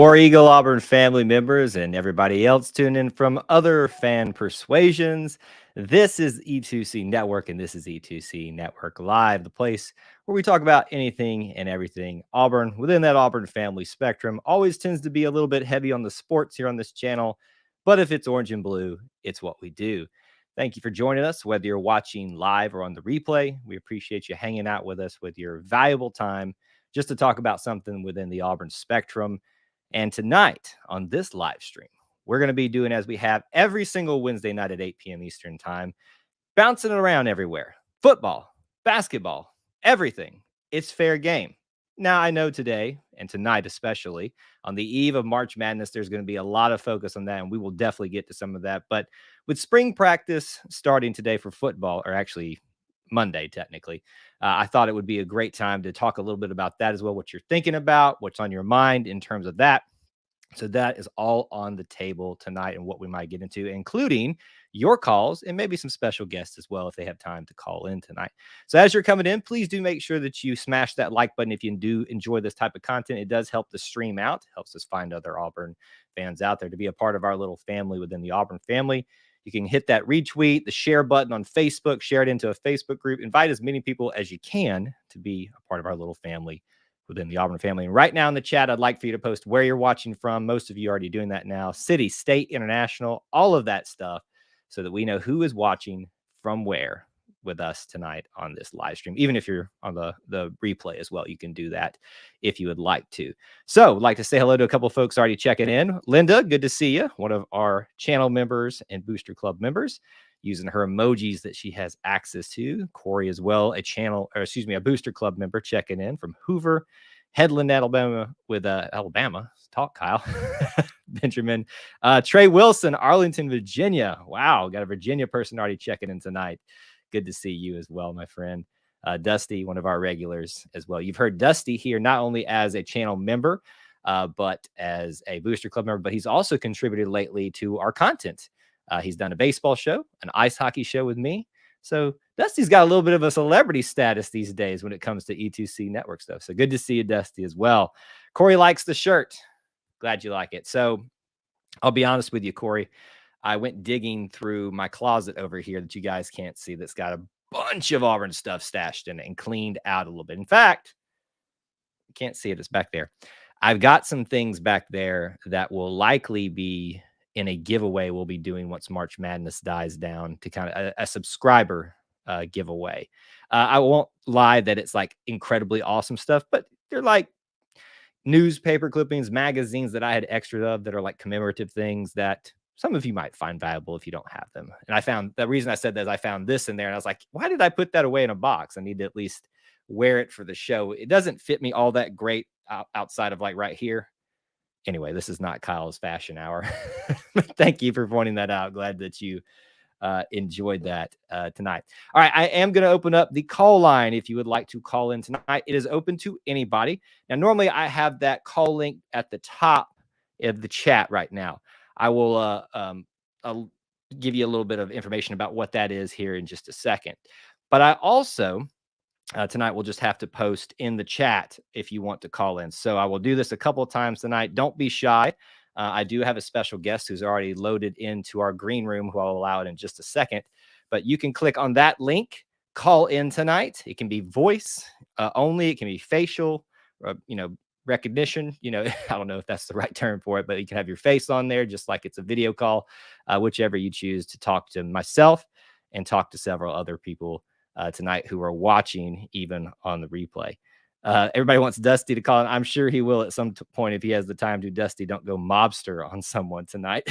War Eagle Auburn family members and everybody else tuning in from other fan persuasions. This is E2C Network and this is E2C Network Live, the place where we talk about anything and everything Auburn. Within that Auburn family spectrum, always tends to be a little bit heavy on the sports here on this channel, but if it's orange and blue, it's what we do. Thank you for joining us, whether you're watching live or on the replay. We appreciate you hanging out with us with your valuable time just to talk about something within the Auburn spectrum. And tonight on this live stream, we're going to be doing as we have every single Wednesday night at 8 p.m. Eastern time, bouncing around everywhere. Football, basketball, everything. It's fair game. Now, I know today and tonight, especially on the eve of March Madness, there's going to be a lot of focus on that, and we will definitely get to some of that. But with spring practice starting today for football, or actually Monday, technically, I thought it would be a great time to talk a little bit about that as well, what you're thinking about, what's on your mind in terms of that. So that is all on the table tonight and what we might get into, including your calls and maybe some special guests as well if they have time to call in tonight. So as you're coming in, please do make sure that you smash that like button if you do enjoy this type of content. It does help the stream out, helps us find other Auburn fans out there to be a part of our little family within the Auburn family. You can hit that retweet, the share button on Facebook, share it into a Facebook group, invite as many people as you can to be a part of our little family within the Auburn family. And right now in the chat, I'd like for you to post where you're watching from. Most of you are already doing that now. City, state, international, all of that stuff, so that we know who is watching from where with us tonight on this live stream. Even if you're on the replay as well, you can do that if you would like to. So I'd like to say hello to a couple of folks already checking in. Linda, good to see you. One of our channel members and Booster Club members, using her emojis that she has access to. Corey as well, a Booster Club member checking in from Hoover, Headland, Alabama, with Alabama. Talk, Kyle. Benjamin. Trey Wilson, Arlington, Virginia. Wow, got a Virginia person already checking in tonight. Good to see you as well, my friend. Dusty, one of our regulars as well. You've heard Dusty here not only as a channel member, but as a Booster Club member, but he's also contributed lately to our content. He's done a baseball show, an ice hockey show with me. So Dusty's got a little bit of a celebrity status these days when it comes to E2C Network stuff. So good to see you, Dusty, as well. Corey likes the shirt. Glad you like it. So I'll be honest with you, Corey. I went digging through my closet over here that you guys can't see that's got a bunch of Auburn stuff stashed in it and cleaned out a little bit. In fact, you can't see it. It's back there. I've got some things back there that will likely be in a giveaway we'll be doing once March Madness dies down, to kind of a subscriber giveaway. I won't lie that it's like incredibly awesome stuff, but they're like newspaper clippings, magazines that I had extra of that are like commemorative things that some of you might find valuable if you don't have them. And I found the reason I said that is I found this in there and I was like, why did I put that away in a box? I need to at least wear it for the show. It doesn't fit me all that great outside of like right here. Anyway, this is not Kyle's fashion hour. Thank you for pointing that out. Glad that you enjoyed that tonight. All right, I am going to open up the call line if you would like to call in tonight. It is open to anybody. Now, normally I have that call link at the top of the chat right now. I will I'll give you a little bit of information about what that is here in just a second. But I also tonight we'll just have to post in the chat if you want to call in. So I will do this a couple of times tonight. Don't be shy. I do have a special guest who's already loaded into our green room, who I'll allow it in just a second. But you can click on that link, call in tonight. It can be voice only. It can be facial, recognition. I don't know if that's the right term for it, but you can have your face on there just like it's a video call, whichever you choose, to talk to myself and talk to several other people tonight who are watching even on the replay. Everybody wants Dusty to call in. I'm sure he will at some point if he has the time to. Dusty, don't go mobster on someone tonight.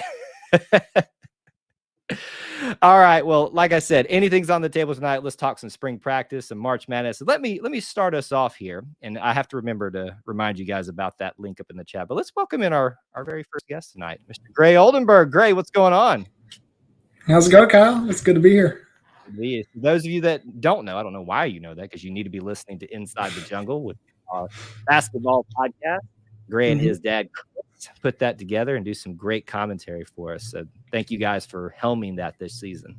All right. Well, like I said, anything's on the table tonight. Let's talk some spring practice and March Madness. Let me start us off here. And I have to remember to remind you guys about that link up in the chat. But let's welcome in our very first guest tonight, Mr. Gray Oldenburg. Gray, what's going on? How's it going, Kyle? It's good to be here. For those of you that don't know, I don't know why you know that, because you need to be listening to Inside the Jungle with our basketball podcast. Gray and his dad Chris put that together and do some great commentary for us. So thank you guys for helming that this season.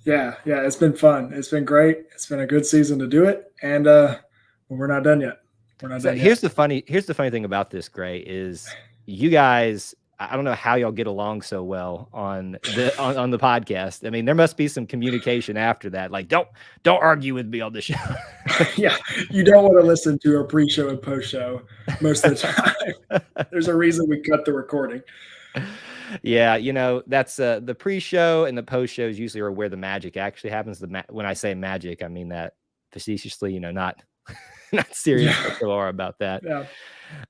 Yeah, it's been fun. It's been great. It's been a good season to do it, and we're not done yet. Here's the funny thing about this, Gray, is you guys, I don't know how y'all get along so well on the on the podcast. I mean, there must be some communication after that. Like, don't argue with me on the show. Yeah, you don't want to listen to a pre-show and post-show most of the time. There's a reason we cut the recording. Yeah, that's the pre-show and the post-shows usually are where the magic actually happens. When I say magic, I mean that facetiously, not not serious about that. Yeah.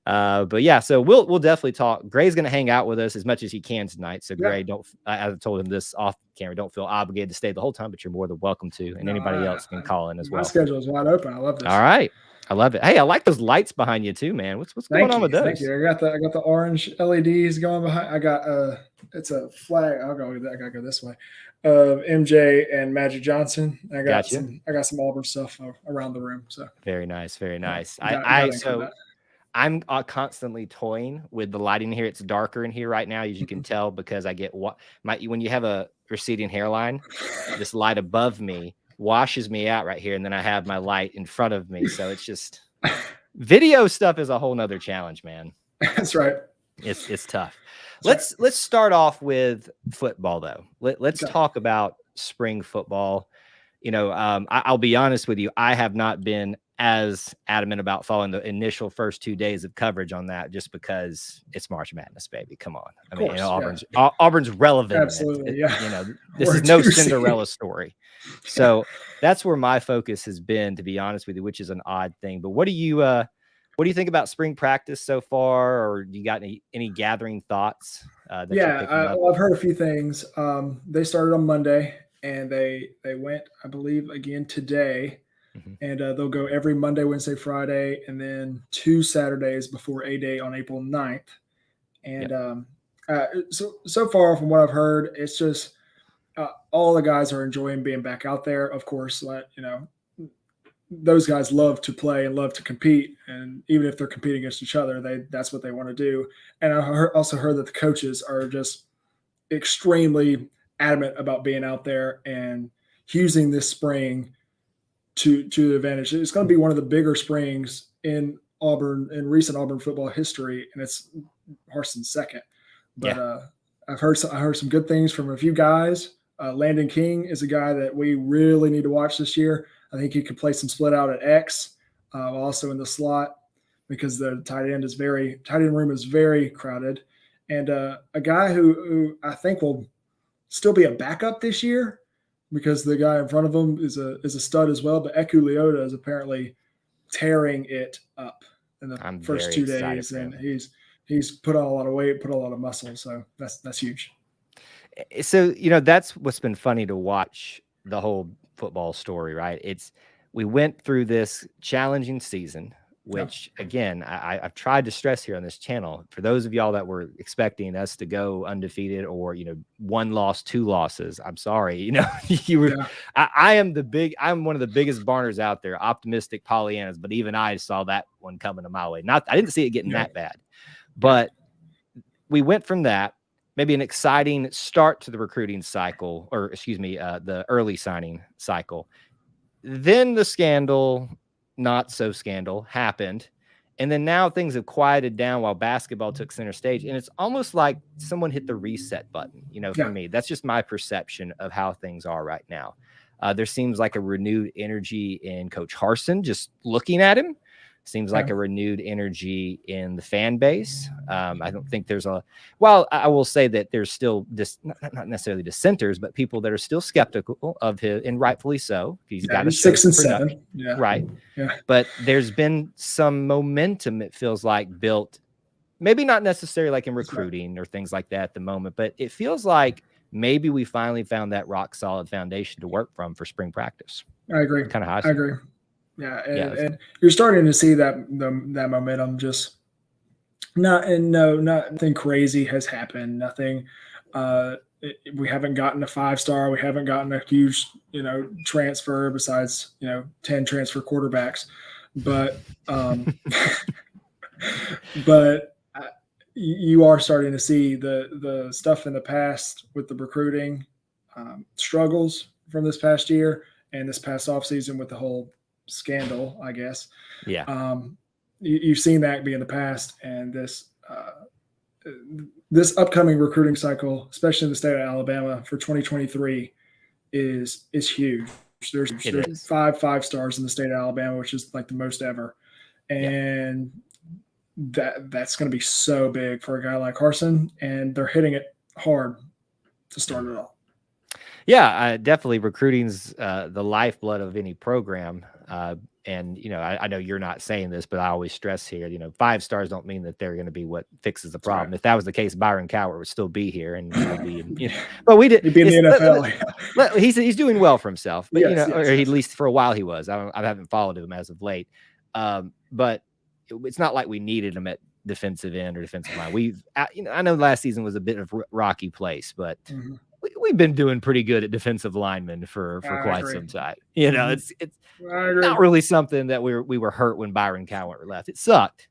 But yeah, so we'll definitely talk. Gray's gonna hang out with us as much as he can tonight. So Gray, I told him this off camera, don't feel obligated to stay the whole time, but you're more than welcome to, and anybody else can call in as well. My schedule is wide open. I love this. All right. I love it. Hey, I like those lights behind you too, man. What's going on with those? Thank you. I got the orange LEDs going behind. I got it's a flag. I gotta go this way. MJ and Magic Johnson. I got some Auburn stuff around the room. So very nice, very nice. I'm constantly toying with the lighting here. It's darker in here right now, as you can tell, because I get when you have a receding hairline, this light above me washes me out right here, and then I have my light in front of me. So it's just video stuff is a whole nother challenge, man. That's right. It's tough. Let's start off with football though. Let's talk about spring football. I'll be honest with you, I have not been as adamant about following the initial first 2 days of coverage on that, just because it's March Madness, baby. Come on. I mean, Auburn's relevant. Absolutely. This is no Cinderella story. So that's where my focus has been, to be honest with you, which is an odd thing. But what do you think about spring practice so far, or you got any gathering thoughts? I've heard a few things. They started on Monday, and they went, I believe, again today. Mm-hmm. And they'll go every Monday, Wednesday, Friday, and then 2 Saturdays before A-Day on April 9th. And so far from what I've heard, it's just all the guys are enjoying being back out there. Of course, those guys love to play and love to compete. And even if they're competing against each other, that's what they want to do. And I also heard that the coaches are just extremely adamant about being out there and using this spring to the advantage. It's going to be one of the bigger springs in recent Auburn football history, and it's Harson's second. But I've heard some good things from a few guys. Landon King is a guy that we really need to watch this year. I think he could play some split out at X, also in the slot, because the tight end room is very crowded. And a guy who I think will still be a backup this year, because the guy in front of him is a stud as well. But Eku Leota is apparently tearing it up in the first 2 days, and he's put on a lot of weight, put a lot of muscle. So that's huge. So that's what's been funny to watch the whole football story, right? We went through this challenging season, which again, I've tried to stress here on this channel, for those of y'all that were expecting us to go undefeated or, 1 loss, 2 losses. I'm sorry. I'm one of the biggest barners out there, optimistic Pollyannas, but even I saw that one coming to my way. I didn't see it getting that bad, but we went from that, maybe an exciting start to the recruiting cycle, or the early signing cycle. Then the scandal, not so scandal, happened. And then now things have quieted down while basketball took center stage. And it's almost like someone hit the reset button, for me. That's just my perception of how things are right now. There seems like a renewed energy in Coach Harsin, just looking at him. Seems like a renewed energy in the fan base. I don't think I will say that there's still not necessarily dissenters, but people that are still skeptical of him, and rightfully so. He's got 6 and 7. Yeah. Right. Yeah. But there's been some momentum, it feels like, built, maybe not necessarily like in recruiting or things like that at the moment, but it feels like maybe we finally found that rock solid foundation to work from for spring practice. I agree. Kind of high. I agree. Yeah, and you're starting to see that momentum. Just nothing crazy has happened. Nothing. We haven't gotten a 5-star. We haven't gotten a huge, transfer besides 10 transfer quarterbacks. But you are starting to see the stuff in the past with the recruiting struggles from this past year and this past offseason with the whole scandal, I guess. Yeah. You've seen that be in the past, and this this upcoming recruiting cycle, especially in the state of Alabama for 2023, is huge. There's 5 stars in the state of Alabama, which is like the most ever, and that's going to be so big for a guy like Harsin, and they're hitting it hard to start it off. Yeah, definitely recruiting's the lifeblood of any program. And, I know you're not saying this, but I always stress here, 5 stars don't mean that they're going to be what fixes the problem. Right. If that was the case, Byron Cowart would still be here and he would be, but we did. He'd be in the NFL. He's doing well for himself, but or at least for a while he was. I haven't followed him as of late. But it's not like we needed him at defensive end or defensive line. I know last season was a bit of a rocky place, but we've been doing pretty good at defensive linemen for quite some time. It's not really something that we were hurt when Byron Cowart left. It sucked,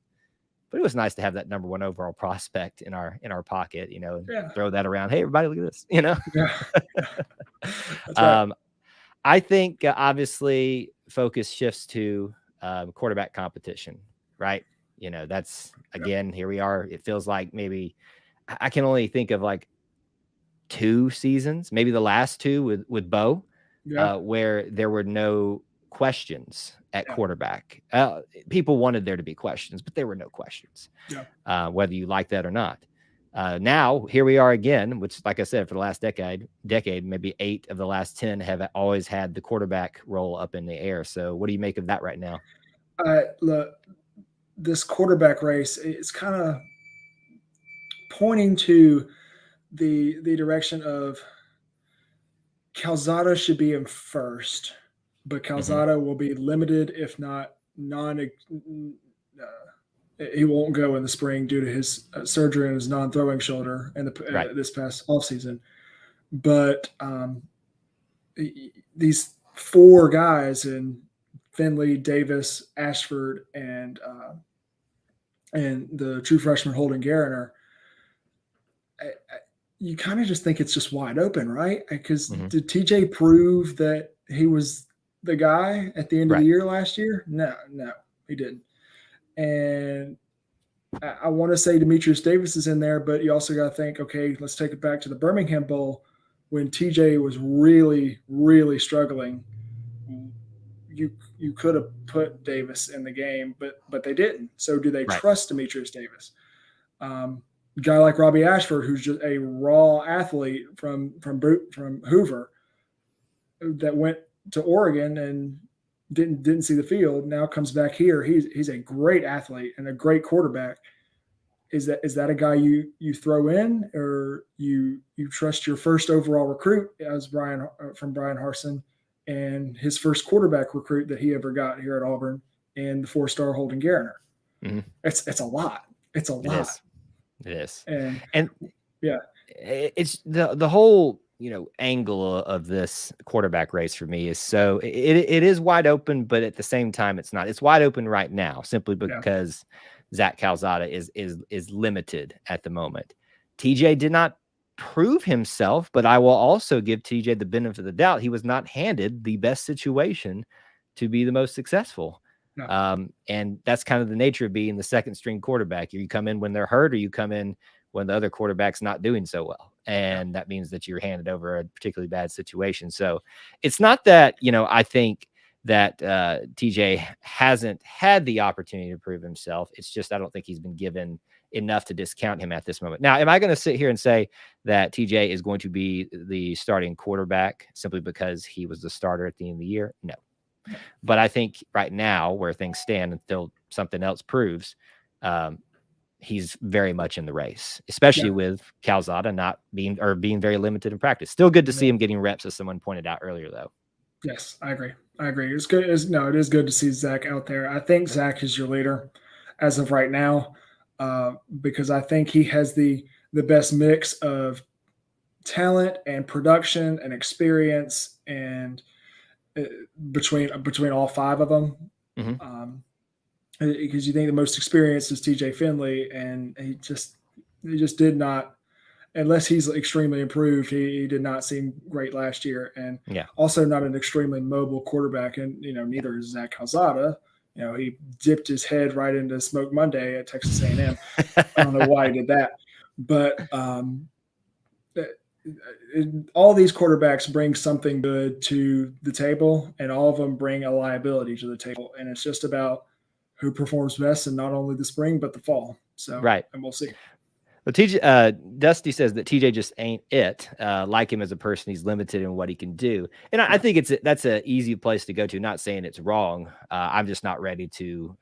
but it was nice to have that number 1 overall prospect in our pocket, and throw that around. Hey, everybody, look at this, That's right. I think obviously focus shifts to quarterback competition, right? That's again, here we are. It feels like maybe I can only think of like 2 seasons, maybe the last 2 with Bo, where there were no questions at quarterback. People wanted there to be questions, but there were no questions, whether you like that or not. Now here we are again, which, like I said, for the last decade, maybe 8 of the last 10 have always had the quarterback role up in the air. So what do you make of that right now? Look, this quarterback race is kind of pointing to the direction of Calzada should be in first, but Calzada will be limited, if not he won't go in the spring due to his surgery on his non-throwing shoulder and this past offseason. But these 4 guys in Finley, Davis, Ashford, and the true freshman Holden Gariner, you kind of just think it's just wide open, right? Because did TJ prove that he was the guy at the end of the year last year? No, he didn't. And I want to say Demetrius Davis is in there, but you also got to think, okay, let's take it back to the Birmingham Bowl when TJ was really, really struggling. You could have put Davis in the game, but they didn't. So do they trust Demetrius Davis? Guy like Robbie Ashford, who's just a raw athlete from Hoover, that went to Oregon and didn't see the field, now comes back here. He's a great athlete and a great quarterback. Is that a guy you throw in, or you trust your first overall recruit as Brian Harsin and his first quarterback recruit that he ever got here at Auburn, and the 4-star Holden Gariner? It's a lot. It's a lot. It is. And it's the whole angle of this quarterback race for me is so it is wide open, but at the same time it's not. It's wide open right now simply because Zach Calzada is limited at the moment. TJ did not prove himself, but I will also give TJ the benefit of the doubt. He was not handed the best situation to be the most successful. And that's kind of the nature of being the second string quarterback. You come in when they're hurt, or you come in when the other quarterback's not doing so well. And that means that you're handed over a particularly bad situation. So it's not that, I think that TJ hasn't had the opportunity to prove himself. It's just, I don't think he's been given enough to discount him at this moment. Now, am I going to sit here and say that TJ is going to be the starting quarterback simply because he was the starter at the end of the year? No. But I think right now, where things stand until something else proves, he's very much in the race, especially with Calzada not being very limited in practice. Still good to see him getting reps, as someone pointed out earlier, though. Yes, I agree. It's good. It is good to see Zach out there. I think Zach is your leader as of right now, because I think he has the best mix of talent and production and experience, and between all 5 of them. Because you think the most experienced is TJ Finley, and he just did not, unless he's extremely improved, he did not seem great last year, and also not an extremely mobile quarterback. And neither is Zach Calzada. He dipped his head right into Smoke Monday at Texas A&M. I don't know why he did that, but all these quarterbacks bring something good to the table, and all of them bring a liability to the table. And it's just about who performs best in not only the spring but the fall. So, right, and we'll see. Well, TJ, Dusty says that TJ just ain't it. Like him as a person, he's limited in what he can do, and I think that's an easy place to go to. Not saying it's wrong. I'm just not ready to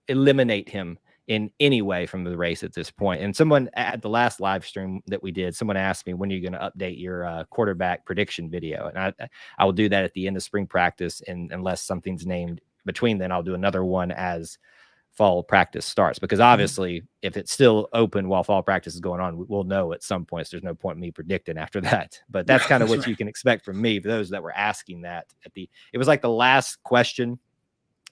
eliminate him in any way from the race at this point. And someone at the last live stream that we did, someone asked me, when are you going to update your quarterback prediction video? And I will do that at the end of spring practice, and unless something's named between then, I'll do another one as fall practice starts, because obviously if it's still open while fall practice is going on, we'll know at some point. So there's no point in me predicting after that, but that's kind of what you can expect from me. For those that were asking that it was like the last question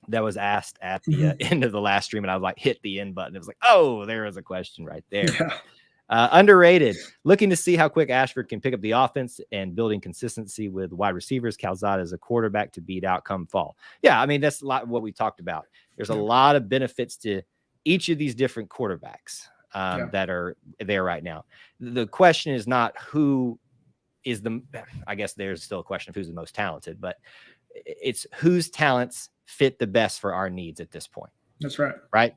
that was asked at the end of the last stream, and I was like, hit the end button. It was like, oh, there is a question right there. Yeah. Underrated. Looking to see how quick Ashford can pick up the offense and building consistency with wide receivers. Calzada is a quarterback to beat out come fall. Yeah, I mean, that's a lot of what we talked about. There's a lot of benefits to each of these different quarterbacks that are there right now. The question is not who is I guess there's still a question of who's the most talented, but it's whose talents fit the best for our needs at this point. That's right. Right.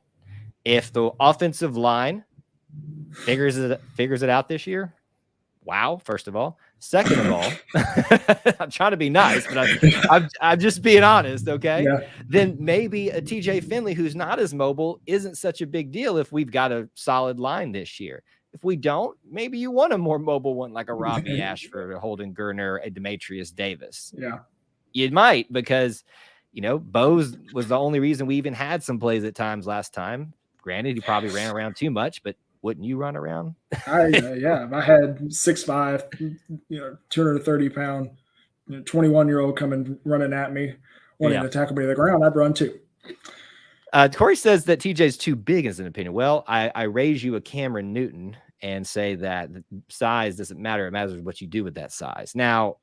If the offensive line figures it out this year, wow, first of all. Second of all, I'm trying to be nice, but I'm just being honest, okay? Yeah. Then maybe a TJ Finley, who's not as mobile, isn't such a big deal if we've got a solid line this year. If we don't, maybe you want a more mobile one like a Robbie Ashford, a Holden Gerner, a Demetrius Davis. Yeah. You might, because, Bose was the only reason we even had some plays at times last time. Granted, he probably ran around too much, but wouldn't you run around? Yeah. If I had 6'5", 230-pound, 21-year-old coming running at me, wanting to tackle me to the ground, I'd run too. Corey says that TJ's too big as an opinion. Well, I raise you a Cameron Newton and say that size doesn't matter. It matters what you do with that size. Now,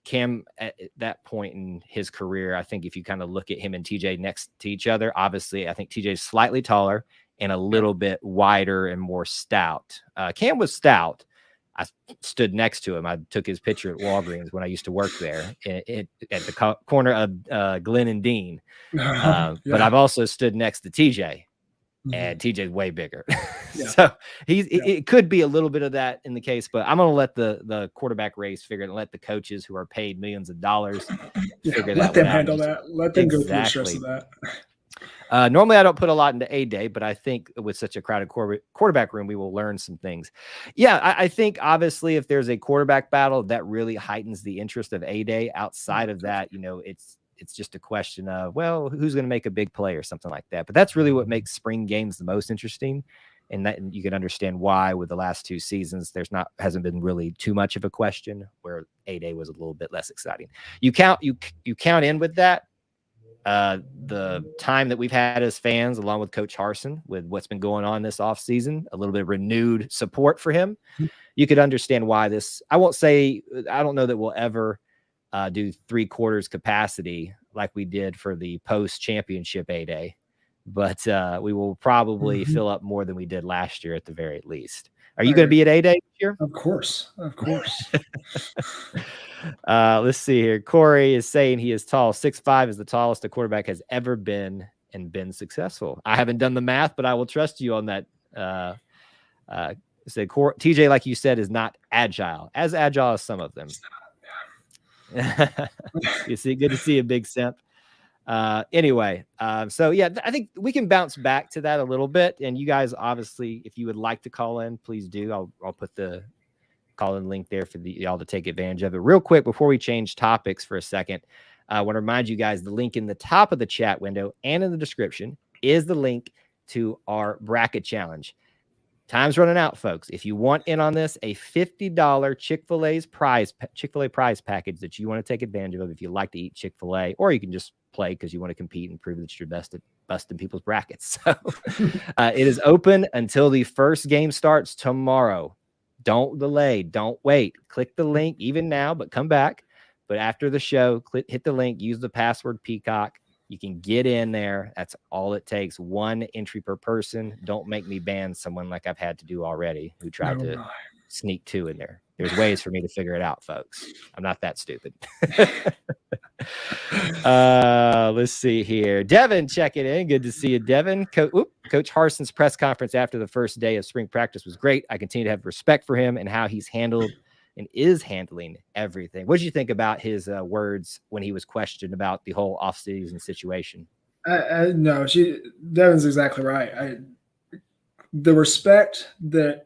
Cam, at that point in his career, I think if you kind of look at him and TJ next to each other, obviously, I think TJ's slightly taller and a little bit wider and more stout. Cam was stout. I stood next to him. I took his picture at Walgreens when I used to work there at the corner of Glenn and Dean. But I've also stood next to TJ, and TJ's way bigger. So it could be a little bit of that in the case, but I'm going to let the quarterback race figure it and let the coaches who are paid millions of dollars figure that out. Let them handle that. Let them go through the stress of that. Normally I don't put a lot into A-Day, but I think with such a crowded quarterback room, we will learn some things. Yeah, I think obviously if there's a quarterback battle, that really heightens the interest of A-Day. Outside of that, it's just a question of, well, who's going to make a big play or something like that. But that's really what makes spring games the most interesting. And that you can understand why with the last two seasons, hasn't been really too much of a question, where A-Day was a little bit less exciting. You count in with that the time that we've had as fans, along with Coach Harsin, with what's been going on this offseason, a little bit of renewed support for him. You could understand why this. I don't know that we'll ever do 3/4 capacity like we did for the post-championship A-Day, but we will probably fill up more than we did last year at the very least. Are you going to be at A-Day this year? Of course. Let's see here. Corey is saying he is tall. 6'5" is the tallest a quarterback has ever been and been successful. I haven't done the math, but I will trust you on that. TJ, like you said, is not as agile as some of them. You see, good to see a big Simp. Anyway, so yeah, I think we can bounce back to that a little bit. And you guys, obviously, if you would like to call in, please do. I'll put the call-in link there for y'all to take advantage of it. Real quick, before we change topics for a second, I want to remind you guys the link in the top of the chat window and in the description is the link to our bracket challenge. Time's running out, folks. If you want in on this, a $50 Chick-fil-A prize package that you want to take advantage of if you like to eat Chick-fil-A, or you can just play because you want to compete and prove that you're best at busting people's brackets. So it is open until the first game starts tomorrow. Don't delay. Don't wait. Click the link even now, but come back. But after the show, hit the link, use the password Peacock, You can get in there. That's all it takes. One entry per person. Don't make me ban someone like I've had to do already who tried to sneak 2 in there. There's ways for me to figure it out, folks. I'm not that stupid. Let's see here. Devin checking in. Good to see you, Devin. Coach Harson's press conference after the first day of spring practice was great. I continue to have respect for him and how he's handled and is handling everything. What did you think about his words when he was questioned about the whole offseason situation? No, Devin's exactly right. The respect that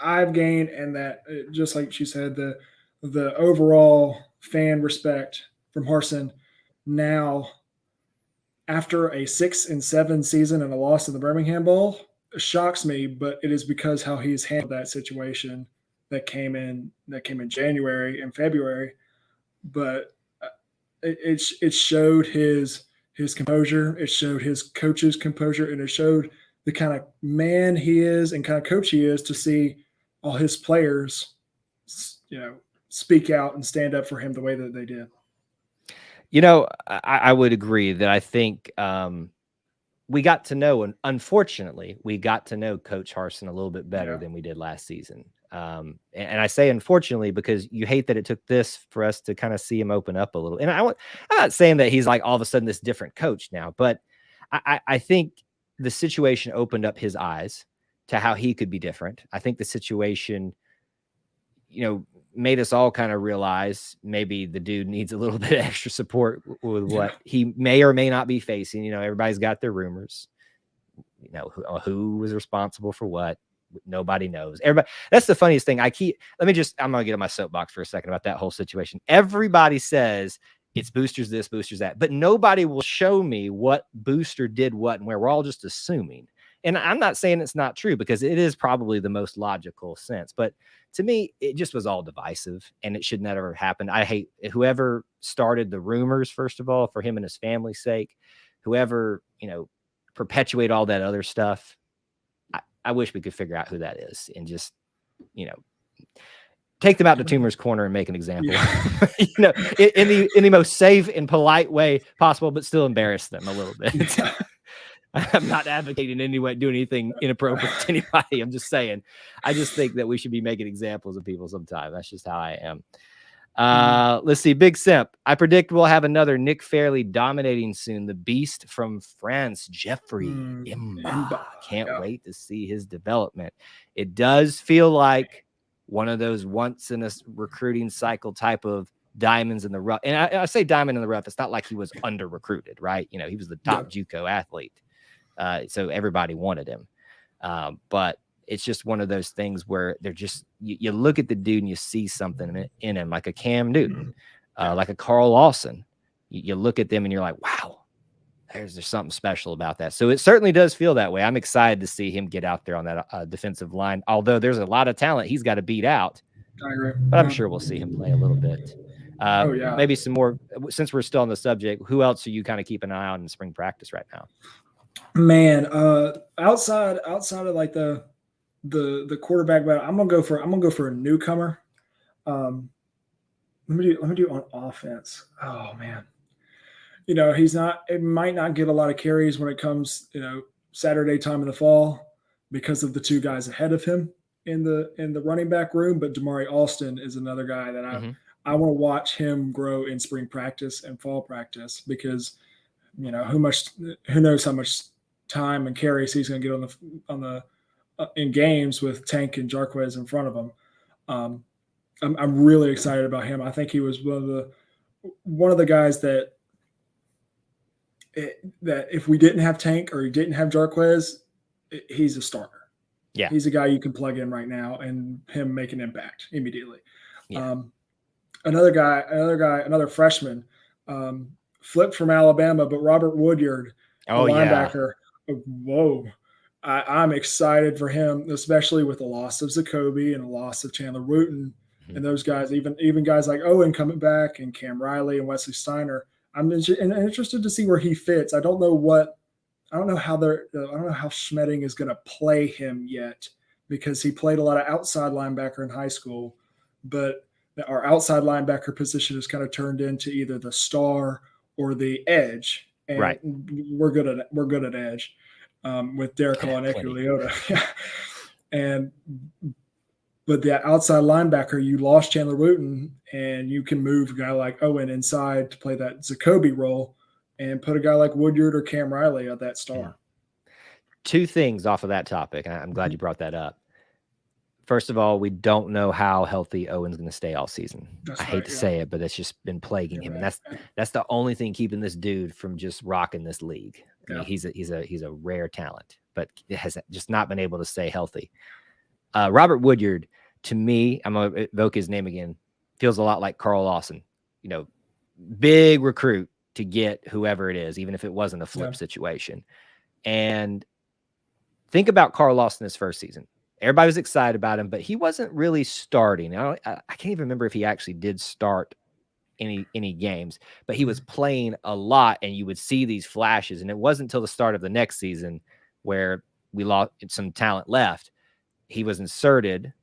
I've gained, and that, just like she said, the overall fan respect from Harsin now, after a 6-7 season and a loss in the Birmingham Bowl, shocks me, but it is because how he's handled that situation that came in January and February. But it showed his composure. It showed his coach's composure, and it showed the kind of man he is and kind of coach he is to see all his players, speak out and stand up for him the way that they did. I would agree that I think we got to know, and unfortunately, we got to know Coach Harsin a little bit better than we did last season. And I say unfortunately because you hate that it took this for us to kind of see him open up a little. And I'm not saying that he's like all of a sudden this different coach now, but I think the situation opened up his eyes to how he could be different. I think the situation, made us all kind of realize maybe the dude needs a little bit of extra support with what he may or may not be facing. Everybody's got their rumors, who was responsible for what. Nobody knows. Everybody. That's the funniest thing. I'm going to get on my soapbox for a second about that whole situation. Everybody says it's boosters this, boosters that, but nobody will show me what booster did what and where. We're all just assuming. And I'm not saying it's not true because it is probably the most logical sense. But to me, it just was all divisive and it should never have happened. I hate whoever started the rumors, first of all, for him and his family's sake, whoever, perpetuate all that other stuff. I wish we could figure out who that is and just, take them out to Tumor's Corner and make an example, in the most safe and polite way possible, but still embarrass them a little bit. I'm not advocating in any way, doing anything inappropriate to anybody. I'm just saying, I just think that we should be making examples of people sometime. That's just how I am. Let's see. Big Simp. I predict we'll have another Nick Fairley dominating soon. The beast from France, Jeffrey Imba. Can't wait to see his development. It does feel like one of those once in a recruiting cycle type of diamonds in the rough. And I say diamond in the rough. It's not like he was under recruited, right? He was the top JUCO athlete. So everybody wanted him. But it's just one of those things where they're just, you look at the dude and you see something in him, like a Cam Newton, like a Carl Lawson. You look at them and you're like, wow, there's something special about that. So it certainly does feel that way. I'm excited to see him get out there on that defensive line. Although there's a lot of talent he's got to beat out. I agree. But I'm sure we'll see him play a little bit. Maybe some more, since we're still on the subject, who else are you kind of keeping an eye on in spring practice right now? Man, outside of like the quarterback battle, I'm gonna go for a newcomer. Let me do on offense. Oh man, it might not get a lot of carries when it comes, Saturday time in the fall because of the 2 guys ahead of him in the running back room. But Damari Alston is another guy that I want to watch him grow in spring practice and fall practice because, who knows how much time and carries he's going to get in games with Tank and Jarquez in front of him. I'm really excited about him. I think he was one of the guys that if we didn't have Tank or he didn't have Jarquez, he's a starter. Yeah, he's a guy you can plug in right now and him make an impact immediately. Yeah. Another freshman, flipped from Alabama, but Robert Woodyard, linebacker. Whoa. I'm excited for him, especially with the loss of Zacoby and the loss of Chandler Wooten and those guys, even guys like Owen coming back and Cam Riley and Wesley Steiner. I'm interested to see where he fits. I don't know how Schmedding is going to play him yet because he played a lot of outside linebacker in high school, but our outside linebacker position has kind of turned into either the star or the edge. and we're good at edge with Derek Hall and Eke Leota. But the outside linebacker, you lost Chandler Wooten, and you can move a guy like Owen inside to play that Zacoby role and put a guy like Woodyard or Cam Riley at that star. Yeah. Two things off of that topic, and I'm glad you brought that up. First of all, we don't know how healthy Owen's going to stay all season. I hate to say it, but it's just been plaguing him, and that's the only thing keeping this dude from just rocking this league. I mean, he's a rare talent, but has just not been able to stay healthy. Robert Woodyard, to me, I'm going to evoke his name again, feels a lot like Carl Lawson. Big recruit to get whoever it is, even if it wasn't a flip situation. And think about Carl Lawson this first season. Everybody was excited about him, but he wasn't really starting. I can't even remember if he actually did start any games, but he was playing a lot, and you would see these flashes. And it wasn't until the start of the next season where we lost some talent left. He was inserted,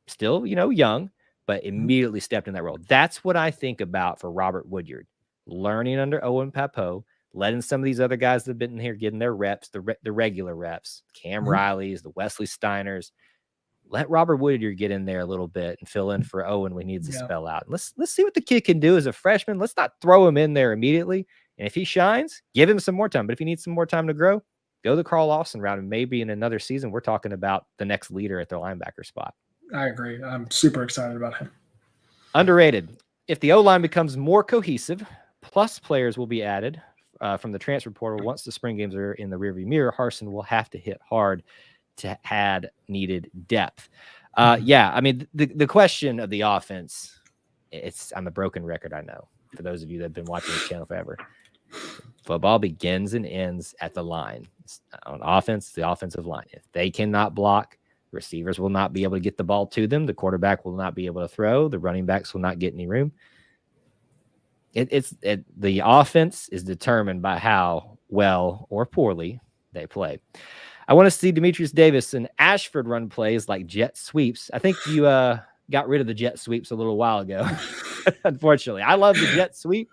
still, young, but immediately stepped in that role. That's what I think about for Robert Woodyard, learning under Owen Pappoe, letting some of these other guys that have been here getting their reps, the regular reps, Cam Riley's, the Wesley Steiners. Let Robert Woodyard get in there a little bit and fill in for Owen when he needs to spell out. Let's see what the kid can do as a freshman. Let's not throw him in there immediately. And if he shines, give him some more time. But if he needs some more time to grow, go the Carl Lawson route. And maybe in another season, we're talking about the next leader at the linebacker spot. I agree. I'm super excited about him. Underrated. If the O-line becomes more cohesive, plus players will be added from the transfer portal. Once the spring games are in the rearview mirror, Harsin will have to hit hard to add needed depth. I mean, the question of the offense, I'm a broken record, I know, for those of you that have been watching this channel forever. Football begins and ends at the line. On offense, the offensive line. If they cannot block, receivers will not be able to get the ball to them. The quarterback will not be able to throw. The running backs will not get any room. The offense is determined by how well or poorly they play. I want to see Demetrius Davis and Ashford run plays like jet sweeps. I think you got rid of the jet sweeps a little while ago. Unfortunately, I love the jet sweep,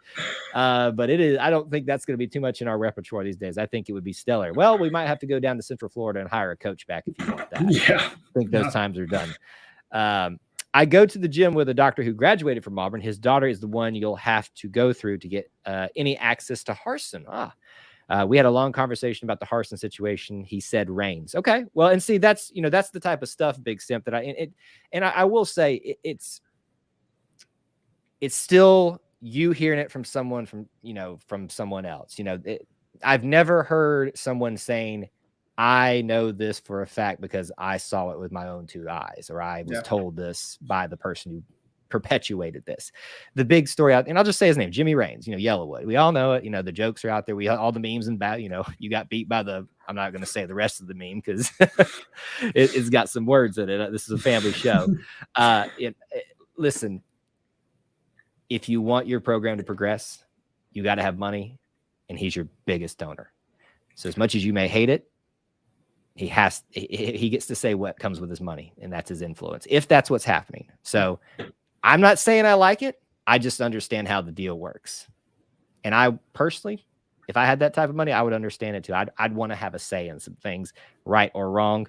but I don't think that's going to be too much in our repertoire these days. I think it would be stellar. Well, we might have to go down to Central Florida and hire a coach back if you want that. I think those times are done. I go to the gym with a doctor who graduated from Auburn. His daughter is the one you'll have to go through to get any access to Harsin. We had a long conversation about the Harsin situation. He said Reigns. Okay. Well, and see, that's the type of stuff, Big Simp, that I will say it's still you hearing it from someone from someone else. I've never heard someone saying, I know this for a fact because I saw it with my own two eyes, or I was told this by the person who perpetuated this. The big story out, and I'll just say his name, Jimmy Reigns, Yellowwood. We all know it. The jokes are out there. All the memes and you got beat by I'm not going to say the rest of the meme because it's got some words in it. This is a family show. Listen, if you want your program to progress, you got to have money, and he's your biggest donor. So as much as you may hate it, he gets to say what comes with his money, and that's his influence, if that's what's happening. So I'm not saying I like it. I just understand how the deal works. And I personally, if I had that type of money, I would understand it too. I'd want to have a say in some things, right or wrong.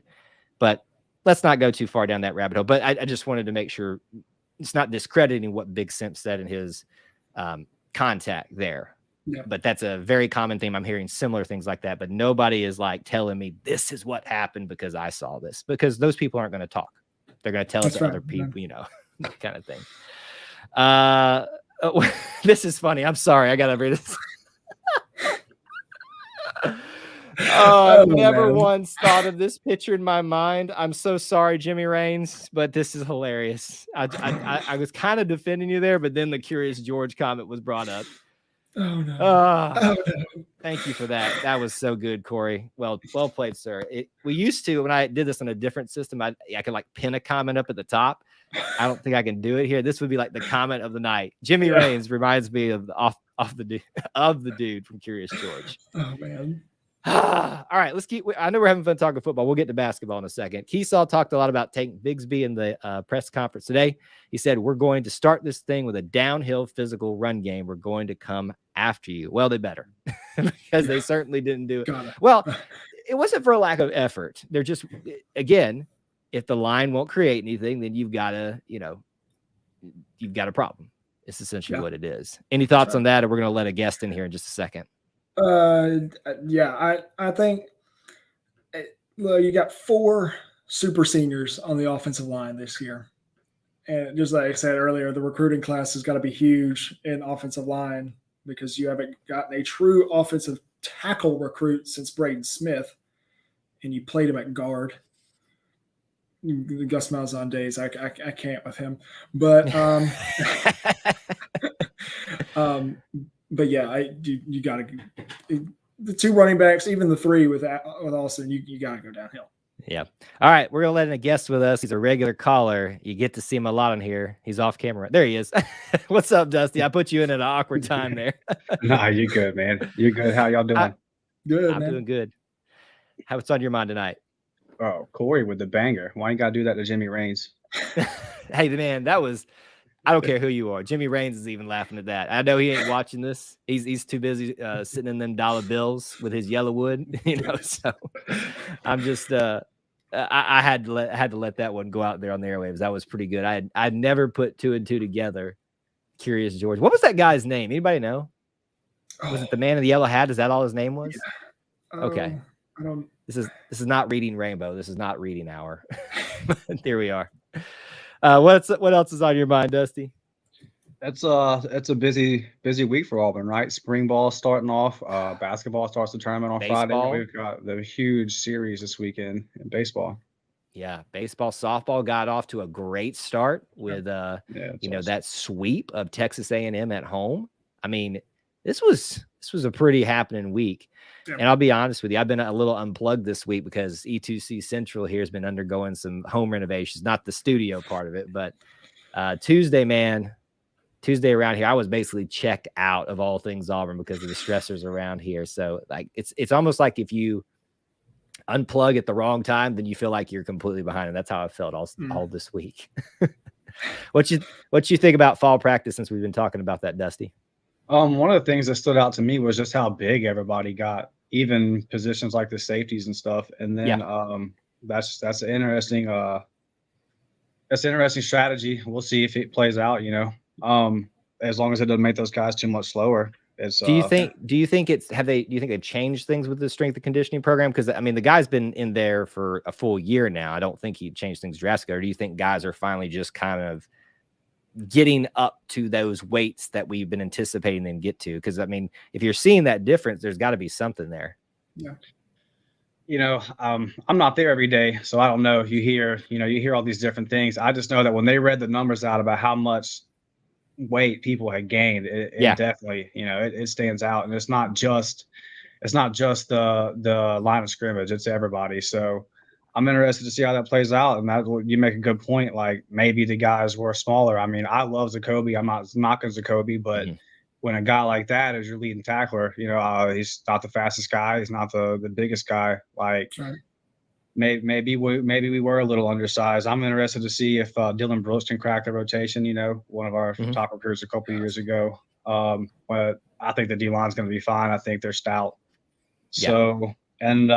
But let's not go too far down that rabbit hole. But I just wanted to make sure it's not discrediting what Big Simp said in his contact there. Yeah. But that's a very common theme. I'm hearing similar things like that, but nobody is like telling me this is what happened because I saw this, because those people aren't going to talk. They're going to tell it to other people, that kind of thing. This is funny. I'm sorry. I got to read this. I've never once thought of this picture in my mind. I'm so sorry, Jimmy Reigns, but this is hilarious. I was kind of defending you there, but then the Curious George comment was brought up. Oh no. Thank you for that. That was so good, Corey. Well played, sir. We used to, when I did this on a different system, I could like pin a comment up at the top. I don't think I can do it here. This would be like the comment of the night. Jimmy Reigns reminds me of the dude from Curious George. Oh man. All right, let's keep. I know we're having fun talking football. We'll get to basketball in a second. Keesaw talked a lot about Tank Bigsby in the press conference today. He said, we're going to start this thing with a downhill physical run game. We're going to come after you. Well, they better because they certainly didn't do it. Well, it wasn't for a lack of effort. They're just, again, if the line won't create anything, then you've got a problem. It's essentially what it is. Any thoughts on that? Or we're going to let a guest in here in just a second. Yeah, I think you got 4 super seniors on the offensive line this year. And just like I said earlier, the recruiting class has got to be huge in offensive line because you haven't gotten a true offensive tackle recruit since Braden Smith, and you played him at guard. Gus Malzahn days, I can't with him. But but yeah, you got to the 2 running backs, even the 3 with Austin, you got to go downhill. Yeah. All right, we're gonna let in a guest with us. He's a regular caller. You get to see him a lot on here. He's off camera. There he is. What's up, Dusty? I put you in at an awkward time there. Nah, you're good, man. You're good. How y'all doing? Good. I'm doing good. What's on your mind tonight? Oh, Corey with the banger. Why you gotta do that to Jimmy Raines? Hey, man, that was. I don't care who you are. Jimmy Raines is even laughing at that. I know he ain't watching this. He's too busy sitting in them dollar bills with his Yellowwood, So I'm just I had to let that one go out there on the airwaves. That was pretty good. I'd never put 2 and 2 together. Curious George. What was that guy's name? Anybody know? Was it the man in the yellow hat? Is that all his name was? Yeah. Okay. I don't. This is not reading Rainbow. This is not reading hour. There we are. What else is on your mind, Dusty? That's a busy week for Auburn, right? Spring ball starting off. Basketball starts the tournament on baseball. Friday. We've got the huge series this weekend in baseball. Yeah, baseball, softball got off to a great start with awesome. That sweep of Texas A&M at home. I mean, this was a pretty happening week. Yeah. And I'll be honest with you, I've been a little unplugged this week because E2C Central here has been undergoing some home renovations, not the studio part of it, but Tuesday around here, I was basically checked out of all things Auburn because of the stressors around here. So like it's almost like if you unplug at the wrong time, then you feel like you're completely behind. And that's how I felt all this week. What you think about fall practice since we've been talking about that, Dusty? One of the things that stood out to me was just how big everybody got, even positions like the safeties and stuff. And then that's an interesting strategy. We'll see if it plays out, as long as it doesn't make those guys too much slower. Do you think they've changed things with the strength and conditioning program? Because I mean, the guy's been in there for a full year now. I don't think he changed things drastically. Or do you think guys are finally just kind of getting up to those weights that we've been anticipating them get to? Because I mean, if you're seeing that difference, there's got to be something there. Yeah. I'm not there every day, so I don't know. You hear all these different things. I just know that when they read the numbers out about how much weight people had gained, it definitely, it stands out. And it's not just the line of scrimmage, it's everybody. So I'm interested to see how that plays out. And you make a good point. Like maybe the guys were smaller. I mean, I love Zacoby. I'm not knocking Zacoby, but when a guy like that is your leading tackler, he's not the fastest guy. He's not the biggest guy. Like maybe we were a little undersized. I'm interested to see if Dylan Brooks can crack the rotation. One of our top recruits a couple of years ago. But I think the D-line is going to be fine. I think they're stout. Yeah. So. And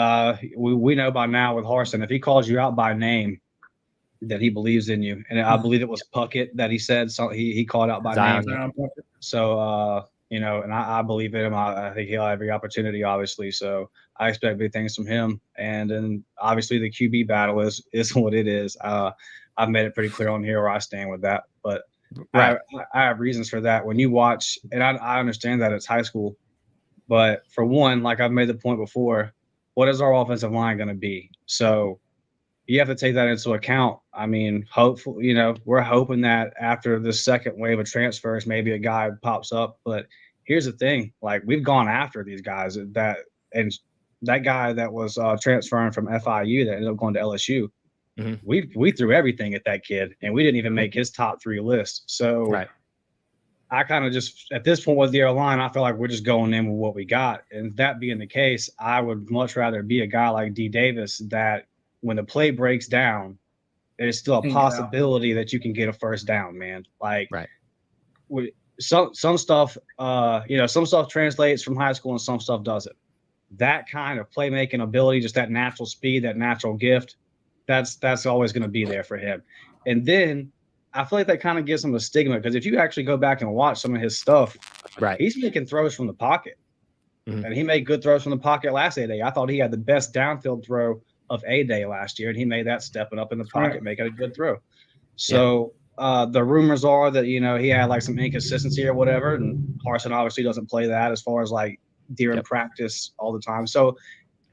we know by now with Harsin, if he calls you out by name, that he believes in you. And I believe it was Puckett that he said, so he called out by name. So, and I believe in him. I think he'll have every opportunity, obviously. So I expect big things from him. And then obviously the QB battle is what it is. I've made it pretty clear on here where I stand with that. But I have reasons for that. When you watch, and I understand that it's high school, but for one, like I've made the point before, what is our offensive line going to be? So you have to take that into account. I mean, hopefully, we're hoping that after the second wave of transfers, maybe a guy pops up. But here's the thing, like we've gone after these guys and that guy that was transferring from FIU that ended up going to LSU. We threw everything at that kid and we didn't even make his top 3 list. So I kind of just, at this point with the line, I feel like we're just going in with what we got. And that being the case, I would much rather be a guy like D Davis that when the play breaks down, there's still a possibility that you can get a first down, man. Like, right. Some stuff, some stuff translates from high school and some stuff doesn't. That kind of playmaking ability, just that natural speed, that natural gift, that's always going to be there for him. And then I feel like that kind of gives him a stigma, because if you actually go back and watch some of his stuff, right, he's making throws from the pocket. And he made good throws from the pocket last A-Day. I thought he had the best downfield throw of A-Day last year, and he made that stepping up in the pocket, making a good throw. So the rumors are that, he had like some inconsistency or whatever, and Carson obviously doesn't play that as far as like during practice all the time. So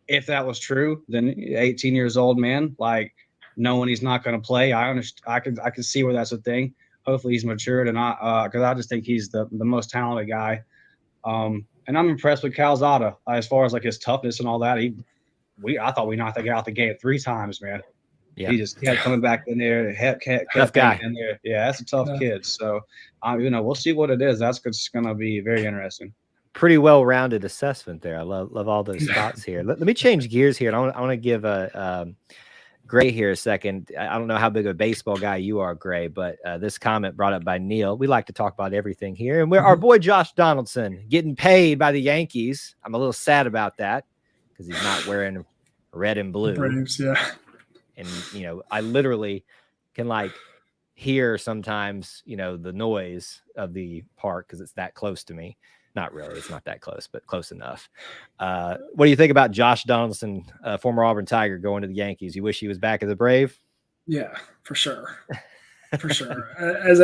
if that was true, then 18 years old, man, like knowing he's not going to play, I can see where that's a thing. Hopefully he's matured, and because I just think he's the most talented guy. And I'm impressed with Calzada as far as like his toughness and all that. I thought we knocked that guy out the game 3 times, man. Yeah. He just kept coming back in there, kept in there. Yeah, that's a tough kid. So, we'll see what it is. That's going to be very interesting. Pretty well-rounded assessment there. I love all those thoughts here. Let me change gears here. And I want to give Gray here a second. I don't know how big of a baseball guy you are, Gray, but this comment brought up by Neil. We like to talk about everything here. And our boy Josh Donaldson getting paid by the Yankees. I'm a little sad about that because he's not wearing red and blue. Braves, yeah. And, I literally can hear sometimes, the noise of the park because it's that close to me. Not really. It's not that close, but close enough. What do you think about Josh Donaldson, former Auburn Tiger, going to the Yankees? You wish he was back as a Brave? Yeah, for sure. For sure. As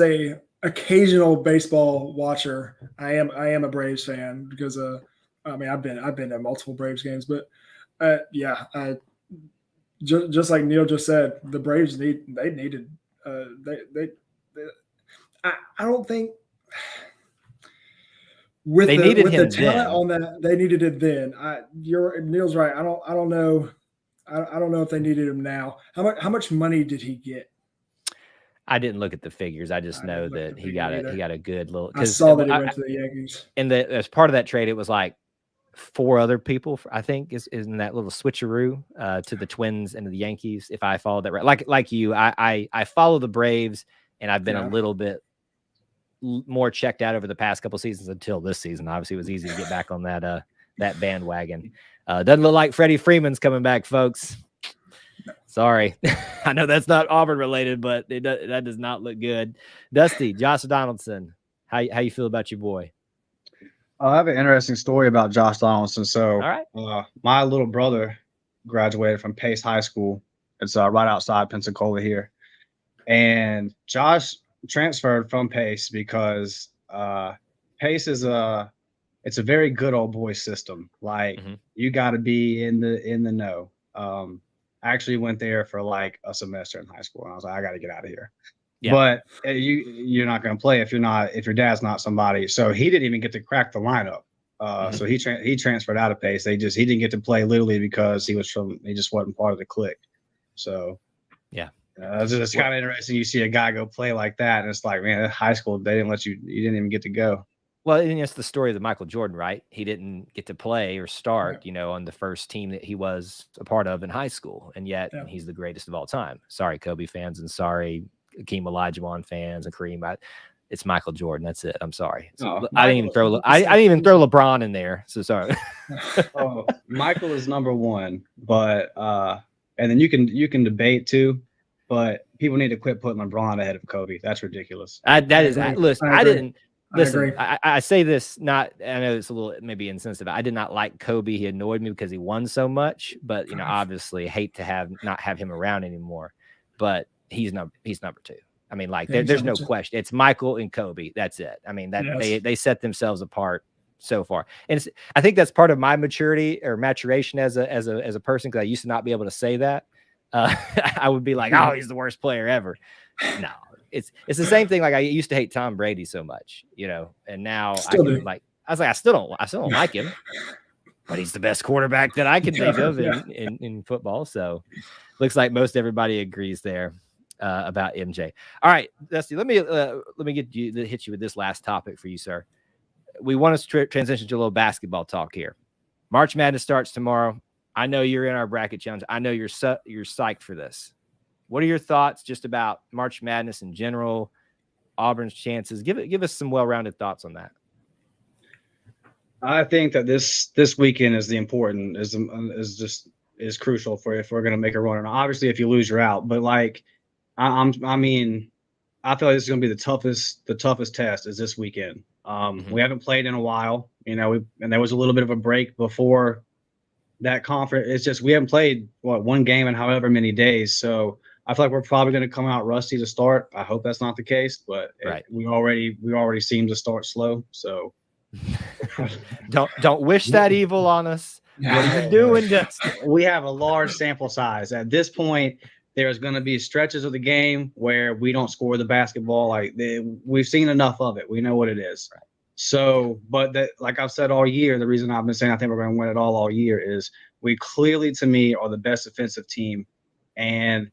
a occasional baseball watcher, I am a Braves fan because I've been at multiple Braves games, but just like Neil just said, the Braves needed I don't think with the talent on that, they needed it then. Neil's right. I don't know. I don't know if they needed him now. How much money did he get? I didn't look at the figures. I just know that he got a good little. I saw that he went to the Yankees. And as part of that trade, it was like 4 other people. I think is in that little switcheroo to the Twins and to the Yankees. If I followed that right, like you, I follow the Braves, and I've been a little bit more checked out over the past couple seasons until this season. Obviously, it was easy to get back on that bandwagon. Doesn't look like Freddie Freeman's coming back, folks. Sorry. I know that's not Auburn related, but that does not look good. Dusty, Josh Donaldson, how you feel about your boy? I have an interesting story about Josh Donaldson. So all right. My little brother graduated from Pace High School. It's right outside Pensacola here. And Josh transferred from Pace because Pace is it's a very good old boy system. Like you got to be in the know. I actually went there for like a semester in high school, and I was like, I got to get out of here. Yeah. But you're not going to play if your dad's not somebody. So he didn't even get to crack the lineup. So he transferred out of Pace. He didn't get to play literally because he just wasn't part of the clique. So yeah. It's kind of interesting. You see a guy go play like that, and it's like, man, in high school, they didn't let you didn't even get to go. Well, and it's the story of Michael Jordan, right? He didn't get to play or start, on the first team that he was a part of in high school, and yet he's the greatest of all time. Sorry, Kobe fans, and sorry, Akeem Olajuwon fans, and Kareem. It's Michael Jordan. That's it. I'm sorry. I didn't even throw LeBron in there. So sorry. Michael is number 1, but and then you can debate too. But people need to quit putting LeBron ahead of Kobe. That's ridiculous. Listen, I say this I know it's a little maybe insensitive. I did not like Kobe. He annoyed me because he won so much. But obviously, hate to not have him around anymore. But he's number 2. I mean, there's no question. It's Michael and Kobe. That's it. I mean, they set themselves apart so far, and I think that's part of my maturity or maturation as a person, because I used to not be able to say that. I would be like, oh, he's the worst player ever. No, it's the same thing. Like I used to hate Tom Brady so much, and now I still don't like him, but he's the best quarterback that I can think of in football. So looks like most everybody agrees there. about MJ. All right, Dusty, let me hit you with this last topic for you, sir. We want to transition to a little basketball talk here. March Madness starts tomorrow. I know you're in our bracket challenge. I know you're psyched for this. What are your thoughts just about March Madness in general, Auburn's chances? Give us some well-rounded thoughts on that. I think that this weekend is crucial for if we're going to make a run. And obviously, if you lose, you're out. But like, I feel like this is going to be the toughest test is this weekend. We haven't played in a while, and there was a little bit of a break before that conference. It's just we haven't played one game in however many days. So I feel like we're probably going to come out rusty to start. I hope that's not the case, but we already seem to start slow. So don't wish that evil on us. What are you doing, Dustin? We have a large sample size at this point. There's going to be stretches of the game where we don't score the basketball. We've seen enough of it. We know what it is. Right. So, but like I've said all year, the reason I've been saying I think we're going to win it all year is we clearly, to me, are the best offensive team, and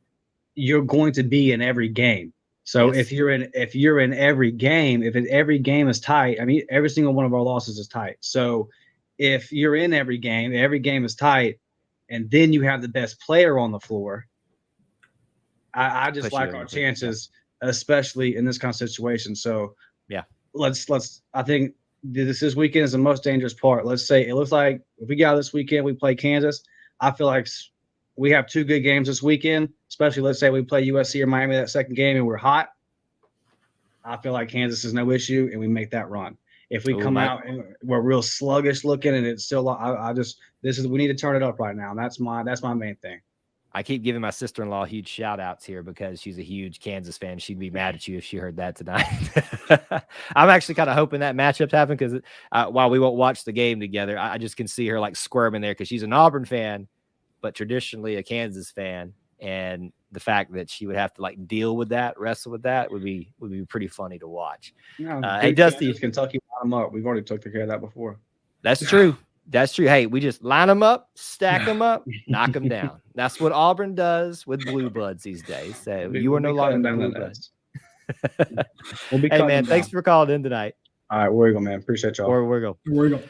you're going to be in every game. So if you're in every game, every game is tight. I mean, every single one of our losses is tight. So if you're in every game is tight, and then you have the best player on the floor. I just like our chances, especially in this kind of situation. So I think this weekend is the most dangerous part. Let's say it looks like if we get out this weekend, we play Kansas. I feel like we have two good games this weekend, especially let's say we play USC or Miami that second game and we're hot. I feel like Kansas is no issue and we make that run. If we come out and we're real sluggish looking and it's still, we need to turn it up right now. And that's my main thing. I keep giving my sister-in-law huge shout-outs here because she's a huge Kansas fan. She'd be mad at you if she heard that tonight. I'm actually kind of hoping that matchup's happen because while we won't watch the game together, I just can see her like squirming there because she's an Auburn fan, but traditionally a Kansas fan. And the fact that she would have to like wrestle with that would be pretty funny to watch. Hey, Dusty, Kentucky line them up. We've already took care of that before. That's true. That's true. Hey, we just line them up, stack them up, knock them down. That's what Auburn does with blue bloods these days. So you are no longer the blue bloods. Hey, man, thanks for calling in tonight. All right, we're going, man. Appreciate y'all. We're going.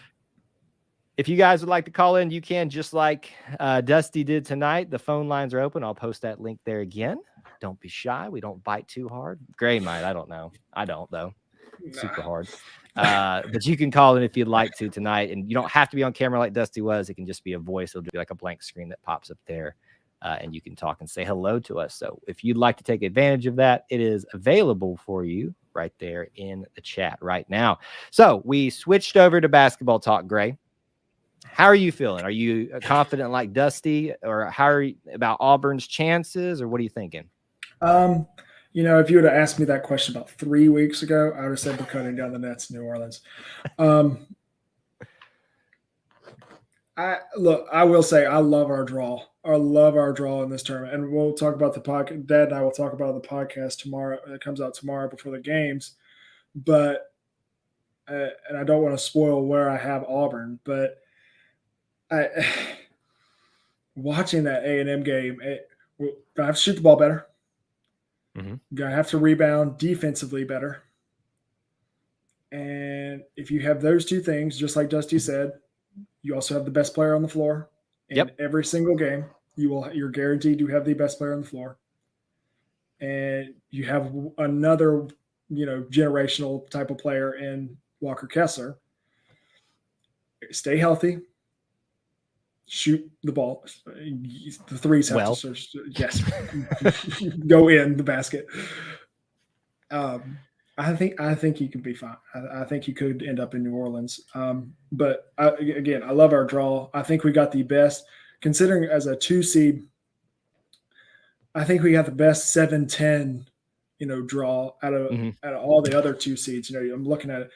If you guys would like to call in, you can, just like Dusty did tonight. The phone lines are open. I'll post that link there again. Don't be shy. We don't bite too hard. Gray might. I don't know. I don't, though. Super hard. But you can call in if you'd like to tonight, and you don't have to be on camera like Dusty was. It can just be a voice. It'll be like a blank screen that pops up there, and you can talk and say hello to us. So if you'd like to take advantage of that, it is available for you right there in the chat right now. So we switched over to basketball talk, Gray. How are you feeling? Are you confident like Dusty, or how are you about Auburn's chances, or what are you thinking? If you would have asked me that question about 3 weeks ago, I would have said we're cutting down the nets in New Orleans. I will say I love our draw. I love our draw in this tournament. And we'll talk about the podcast. Dad and I will talk about the podcast tomorrow. It comes out tomorrow before the games. But and I don't want to spoil where I have Auburn, but watching that A&M game, I have to shoot the ball better. Gonna have to rebound defensively better. And if you have those two things, just like Dusty said, you also have the best player on the floor in every single game. You're guaranteed to have the best player on the floor. And you have another, generational type of player in Walker Kessler. Stay healthy. Shoot the ball. The threes have to yes, go in the basket. I think he can be fine. I think he could end up in New Orleans. But I love our draw. I think we got the best, considering as a 2 seed. I think we got the best 7-10, draw out of all the other 2 seeds. I'm looking at it.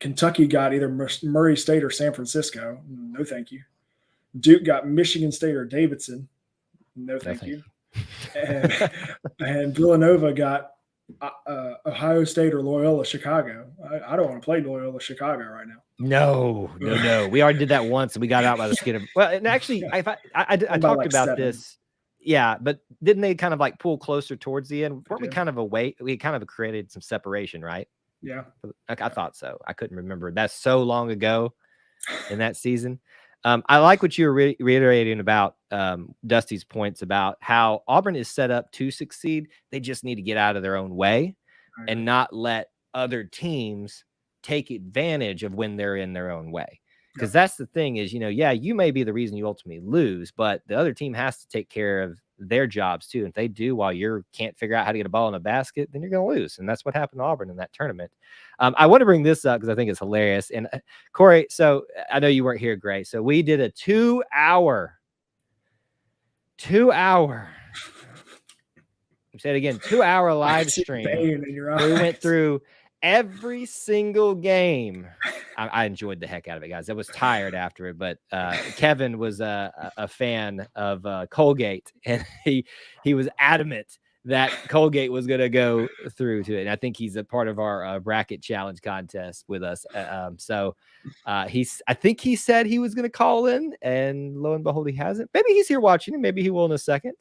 Kentucky got either Murray State or San Francisco. No, thank you. Duke got Michigan State or Davidson. No, thank you. And Villanova got Ohio State or Loyola Chicago. I don't want to play Loyola Chicago right now. No. We already did that once, and we got out by the skin of. Well, and actually, I talked about 7. This. Yeah, but didn't they kind of like pull closer towards the end? Weren't we kind of away? We kind of created some separation, right? Yeah. I thought so. I couldn't remember. That's so long ago in that season. I like what you were reiterating about Dusty's points about how Auburn is set up to succeed. They just need to get out of their own way and not let other teams take advantage of when they're in their own way. Because that's the thing is, yeah, you may be the reason you ultimately lose, but the other team has to take care of their jobs too. And if they do while you can't figure out how to get a ball in a basket, then you're going to lose. And that's what happened to Auburn in that tournament. I want to bring this up because I think it's hilarious. And Corey, so I know you weren't here, Gray. So we did a 2-hour. Say it again, 2-hour live stream. We went through every single game. I enjoyed the heck out of it, guys. I was tired after it, but Kevin was a fan of Colgate, and he was adamant that Colgate was going to go through to it. And I think he's a part of our bracket challenge contest with us. I think he said he was going to call in, and lo and behold, he hasn't. Maybe he's here watching, and maybe he will in a second.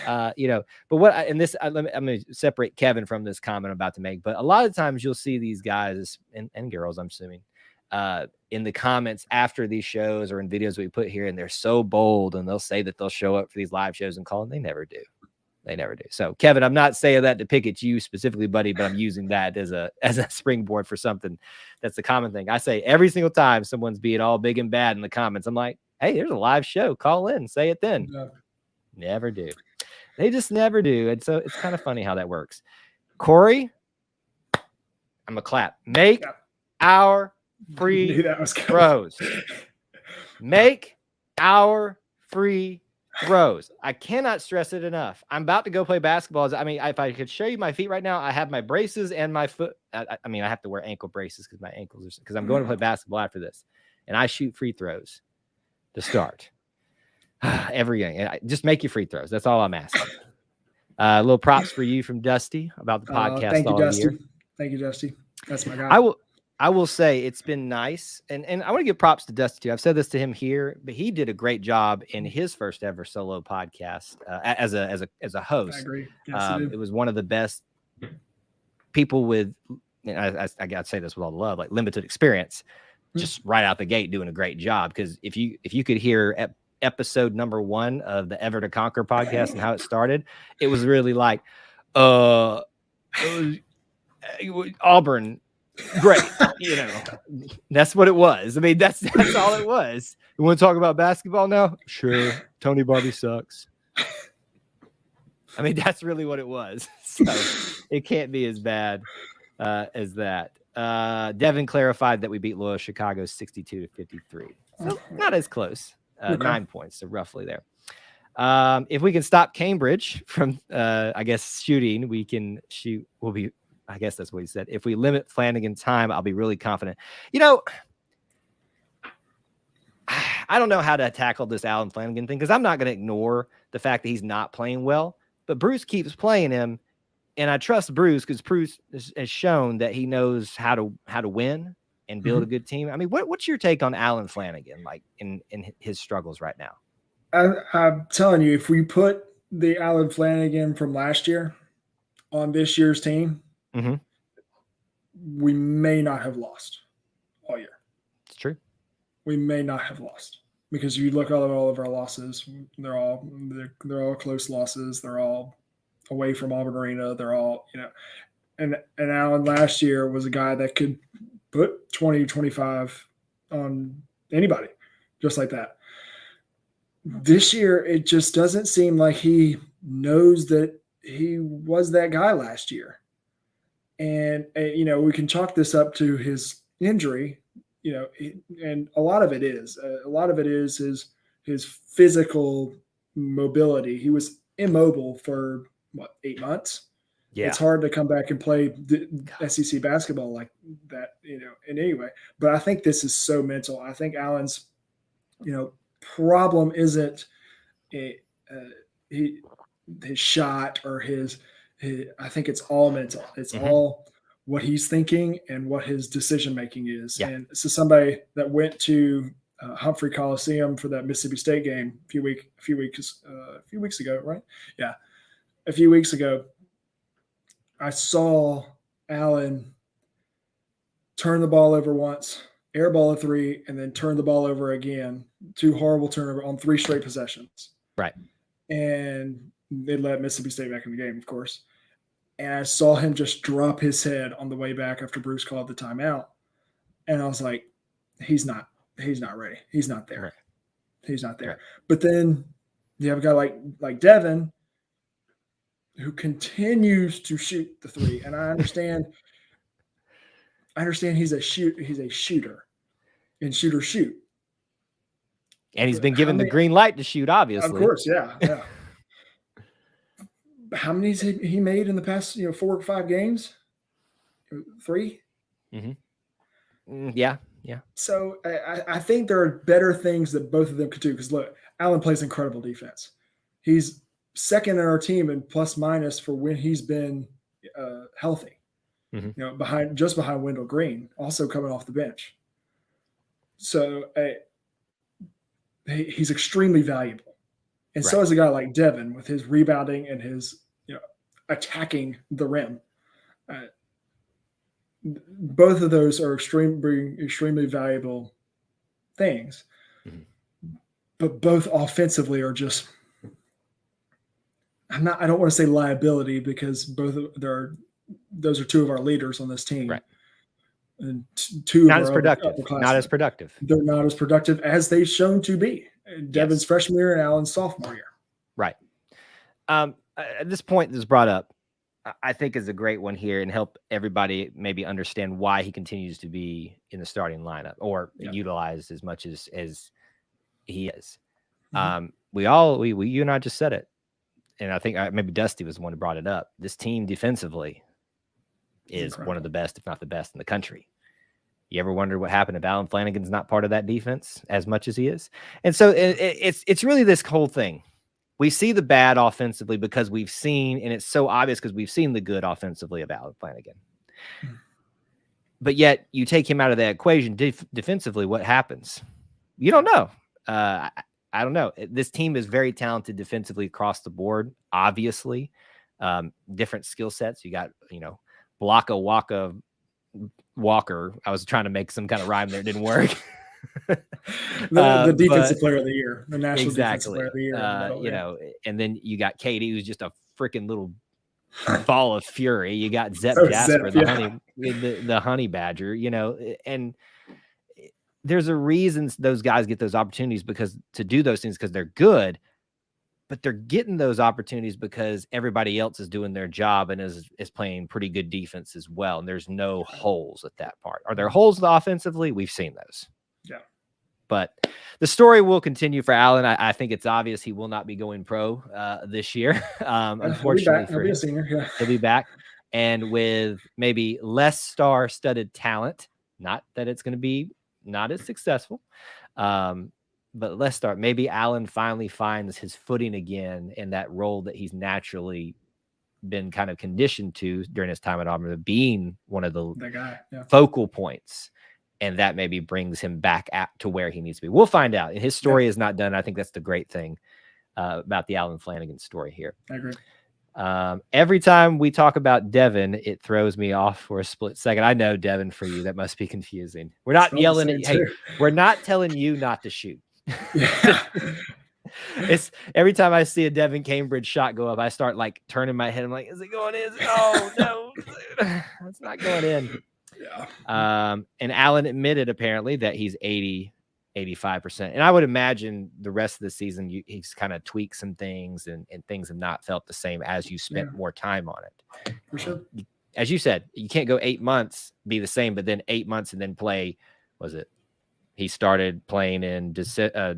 But I'm going to separate Kevin from this comment I'm about to make, but a lot of times you'll see these guys and girls, I'm assuming, in the comments after these shows or in videos we put here, and they're so bold and they'll say that they'll show up for these live shows and call, and they never do. So Kevin, I'm not saying that to pick at you specifically, buddy, but I'm using that as a springboard for something that's the common thing. I say every single time someone's being all big and bad in the comments, I'm like, hey, there's a live show, call in, say it then. Never do. They just never do. And so it's kind of funny how that works. Corey, I'm a clap. Make our free throws. Make our free throws. I cannot stress it enough. I'm about to go play basketball. I mean, if I could show you my feet right now, I have my braces and my foot. I have to wear ankle braces because my ankles because I'm going to play basketball after this. And I shoot free throws to start. Every game. Just make your free throws. That's all I'm asking. A little props for you from Dusty about the podcast. Thank you, Dusty. Year. Thank you, Dusty. That's my guy. I will say it's been nice, and I want to give props to Dusty too. I've said this to him here, but he did a great job in his first ever solo podcast as a host. I agree. Yes, it was one of the best people with. I gotta say this with all the love, like limited experience, just right out the gate doing a great job. Because if you could hear episode number 1 of the Ever to Conquer podcast and how it started, it was really like Auburn, great. That's what it was. I mean, that's all it was. You want to talk about basketball now? Sure. Tony Barbie sucks. I mean, that's really what it was. So it can't be as bad as that. Devin clarified that we beat Loyola Chicago 62-53. So not as close. 9 points, so roughly there. If we can stop Cambridge from, shooting, we can shoot. I guess that's what he said. If we limit Flanagan's time, I'll be really confident. I don't know how to tackle this Alan Flanagan thing because I'm not going to ignore the fact that he's not playing well. But Bruce keeps playing him, and I trust Bruce because Bruce has shown that he knows how to win and build a good team. I mean, what's your take on Alan Flanagan, like in his struggles right now? I'm telling you, if we put the Alan Flanagan from last year on this year's team, we may not have lost all year. It's true. We may not have lost because you look at all of our losses. They're all close losses. They're all away from Auburn Arena. They're all, and Alan last year was a guy that could put 20, 25 on anybody just like that. This year, it just doesn't seem like he knows that he was that guy last year. And, we can chalk this up to his injury, and a lot of it is his physical mobility. He was immobile for 8 months. Yeah. It's hard to come back and play SEC basketball like that, in any way. But I think this is so mental. I think Alan's, problem isn't his shot or his. I think it's all mental. It's all what he's thinking and what his decision making is. Yeah. And so somebody that went to Humphrey Coliseum for that Mississippi State game a few weeks ago, right? Yeah, a few weeks ago, I saw Allen turn the ball over once, airball a 3, and then turn the ball over again. 2 horrible turnovers on 3 straight possessions. Right. And they let Mississippi State back in the game, of course. And I saw him just drop his head on the way back after Bruce called the timeout. And I was like, he's not ready. He's not there. Right. He's not there. Right. But then you have a guy like Devin who continues to shoot the 3. And I understand he's a shooter and shoot. And he's been given the green light to shoot, obviously. Of course, yeah. How many has he made in the past 4 or 5 games? 3? Mm-hmm. Yeah. So I think there are better things that both of them could do. Because look, Allen plays incredible defense. He's second in our team in plus minus for when he's been healthy. Mm-hmm. Behind Wendell Green, also coming off the bench. So he's extremely valuable. And so is a guy like Devin with his rebounding and his attacking the rim. Both of those are extremely valuable things. Mm-hmm. But both offensively are just I don't want to say liability because those are 2 of our leaders on this team. Right. And 2 not as productive. Not as productive. They're not as productive as they've shown to be. Devin's freshman year and Allen's sophomore year. Right. At this point that's brought up, I think is a great one here and help everybody maybe understand why he continues to be in the starting lineup or utilized as much as he is. Mm-hmm. You and I just said it. And I think maybe Dusty was the one who brought it up. This team defensively is one of the best, if not the best in the country. You ever wonder what happened if Allen Flanagan's not part of that defense as much as he is? And so it's really this whole thing. We see the bad offensively because we've seen, and it's so obvious because we've seen the good offensively of Allen Flanagan. But yet you take him out of that equation defensively, what happens? You don't know. I don't know. This team is very talented defensively across the board, obviously. Different skill sets. You got, Blocka Waka Walker. I was trying to make some kind of rhyme there. It didn't work. the defensive player of the year, the national defensive player of the year. And then you got Katie, who's just a freaking little ball of fury. You got Zep Jasper, the honey badger, and there's a reason those guys get those opportunities because they're good, but they're getting those opportunities because everybody else is doing their job and is playing pretty good defense as well. And there's no holes at that part. Are there holes offensively? We've seen those. Yeah. But the story will continue for Allen. I think it's obvious he will not be going pro this year. Unfortunately for him, he'll be back. And with maybe less star-studded talent, not that it's going to be not as successful, but let's start. Maybe Allen finally finds his footing again in that role that he's naturally been kind of conditioned to during his time at Auburn, being one of the focal points. And that maybe brings him back to where he needs to be. We'll find out. And his story is not done. I think that's the great thing about the Allen Flanagan story here. I agree. Every time we talk about Devin, it throws me off for a split second. I know, Devin, for you, that must be confusing. We're not yelling at you. Hey, we're not telling you not to shoot. It's every time I see a Devin Cambridge shot go up, I start like turning my head. I'm like, is it going in? Oh, no, it's not going in. Yeah. And Allen admitted apparently that he's 85%. And I would imagine the rest of the season, he's kind of tweaked some things and things have not felt the same as you spent more time on it. For sure. As you said, you can't go 8 months, be the same, but then 8 months and then play, he started playing in December.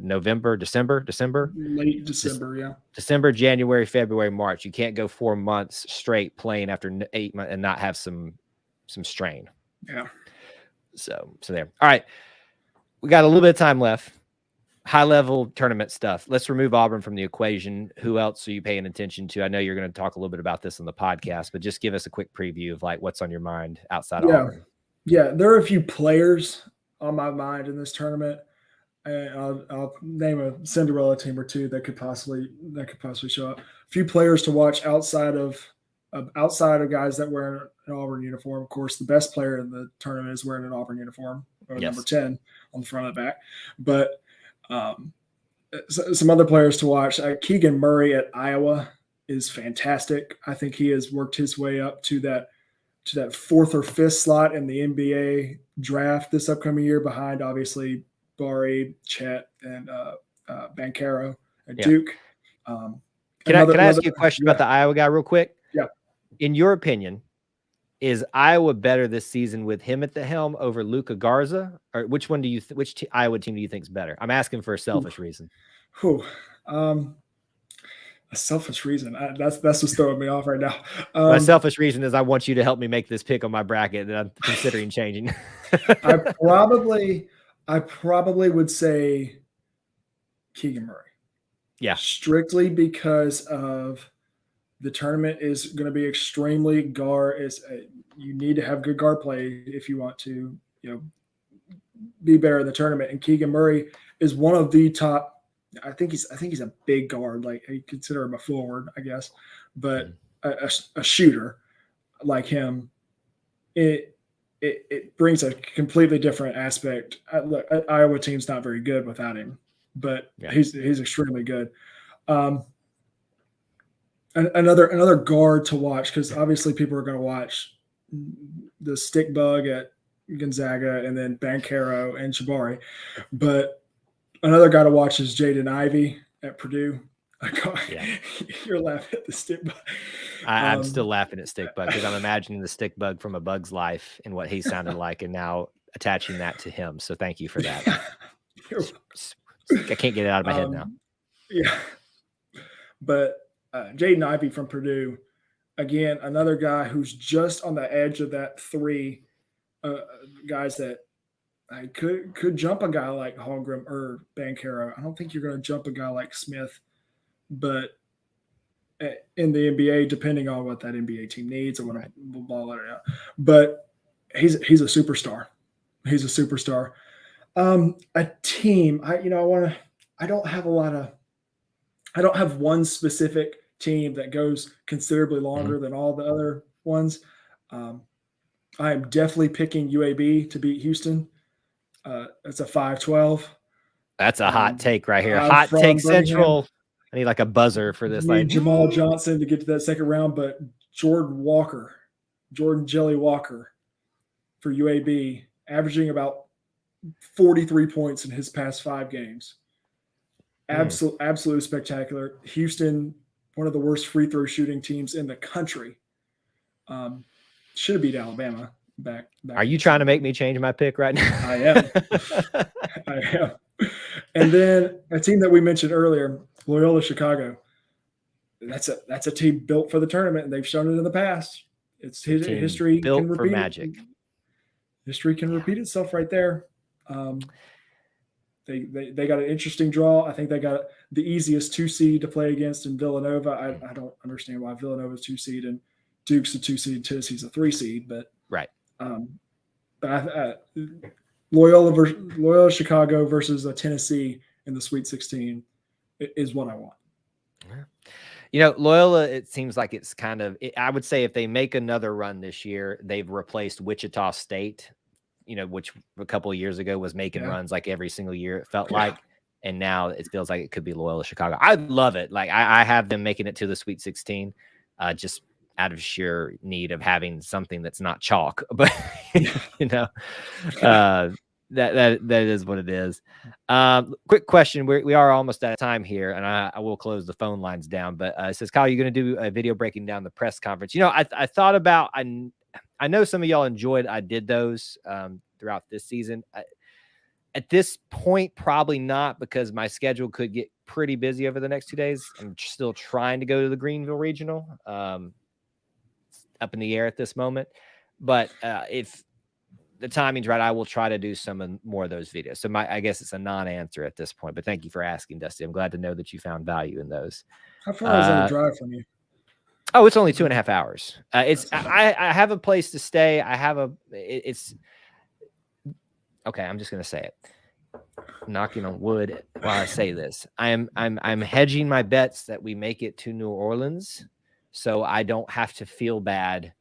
Late December, yeah. December, January, February, March. You can't go 4 months straight playing after 8 months and not have some strain. Yeah. So there. All right. We got a little bit of time left. High level tournament stuff. Let's remove Auburn from the equation. Who else are you paying attention to? I know you're going to talk a little bit about this on the podcast, but just give us a quick preview of like what's on your mind outside of Auburn. Yeah. There are a few players on my mind in this tournament. I'll name a Cinderella team or two that could possibly show up. A few players to watch outside of guys that wear an Auburn uniform. Of course, the best player in the tournament is wearing an Auburn uniform, or number 10 on the front of the back. But some other players to watch. Keegan Murray at Iowa is fantastic. I think he has worked his way up to that 4th or 5th slot in the NBA draft this upcoming year, behind obviously Bari, Chet, and Banchero at Duke. Can I ask you a question about the Iowa guy real quick? Yeah. In your opinion, is Iowa better this season with him at the helm over Luka Garza, or which one do you which Iowa team do you think is better? I'm asking for a selfish reason. A selfish reason. That's what's throwing me off right now. My selfish reason is I want you to help me make this pick on my bracket that I'm considering changing. I probably would say Keegan Murray. Yeah. Strictly because of the tournament is going to be extremely guard. You need to have good guard play if you want to, be better in the tournament. And Keegan Murray is one of the top. I think he's a big guard. Like, you consider him a forward, I guess, but a shooter like him, it brings a completely different aspect. Look, Iowa team's not very good without him, but he's extremely good. Another guard to watch, because obviously people are going to watch the stick bug at Gonzaga and then Banchero and Jabari, but another guy to watch is Jaden Ivey at Purdue. You're laughing at the stick bug. I'm still laughing at stick bug because I'm imagining the stick bug from A Bug's Life and what he sounded like, and now attaching that to him. So thank you for that. I can't get it out of my head now. Yeah, but Jaden Ivey from Purdue, again, another guy who's just on the edge of that 3 guys that I could jump a guy like Holmgren or Banchero. I don't think you're going to jump a guy like Smith, but in the NBA, depending on what that NBA team needs, or what we'll ball it out. But he's a superstar. He's a superstar. A team, I don't have one specific team that goes considerably longer than all the other ones. I am definitely picking UAB to beat Houston. It's a 5-12. That's a hot take right here. Hot take central. I need like a buzzer for this. I need Jamal Johnson to get to that second round, but Jordan Jelly Walker for UAB, averaging about 43 points in his past 5 games. Absolutely spectacular. Houston, one of the worst free throw shooting teams in the country. Should have beat Alabama back. Are you trying to make me change my pick right now? I am. I am. And then a team that we mentioned earlier, Loyola Chicago. That's a team built for the tournament, and they've shown it in the past. It's history built for magic. History can repeat itself right there. They got an interesting draw. I think they got the easiest 2 seed to play against in Villanova. I don't understand why Villanova's 2 seed and Duke's a 2 seed, Tennessee's a 3 seed, but Loyola Chicago versus Tennessee in the Sweet 16 is what I want. Loyola, it seems like it's kind of, I would say if they make another run this year, they've replaced Wichita State, which a couple of years ago was making runs like every single year, it felt like. And now it feels like it could be Loyola Chicago. I love it. Like I have them making it to the Sweet 16, just out of sheer need of having something that's not chalk. But, that is what it is. Quick question. We are almost out of time here, and I will close the phone lines down. But it says, Kyle, you're going to do a video breaking down the press conference. I thought about, I know some of y'all enjoyed, I did those throughout this season. At this point, probably not, because my schedule could get pretty busy over the next 2 days. I'm still trying to go to the Greenville Regional, up in the air at this moment. But if the timing's right, I will try to do some more of those videos. So I guess it's a non-answer at this point, but thank you for asking, Dusty. I'm glad to know that you found value in those. How far is that a drive from you? Oh, it's only 2.5 hours. I have a place to stay. I have okay. I'm just going to say it. knocking on wood while I say this. I'm hedging my bets that we make it to New Orleans, so I don't have to feel bad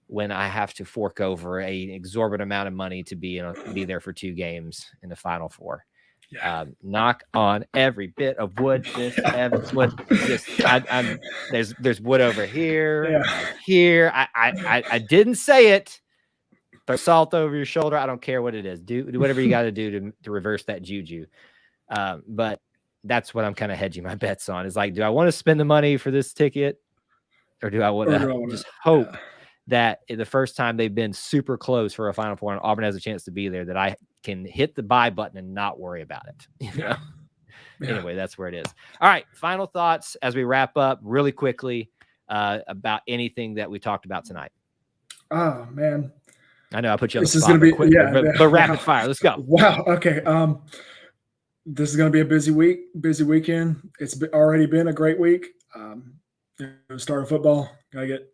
when I have to fork over an exorbitant amount of money to be there for 2 games in the Final Four. Yeah. Knock on every bit of wood. There's wood over here, here. I didn't say it. Throw salt over your shoulder. I don't care what it is. Do whatever you got to do to reverse that juju. But that's what I'm kind of hedging my bets on. Is like, do I want to spend the money for this ticket, or do I want to just hope that the first time they've been super close for a Final Four and Auburn has a chance to be there, that I can hit the buy button and not worry about it. Yeah. Anyway, that's where it is. All right. Final thoughts as we wrap up really quickly about anything that we talked about tonight. Oh, man. I know I put you on the spot, but rapid fire. Let's go. Wow. Okay. This is going to be a busy weekend. It's already been a great week. Starting football, got to get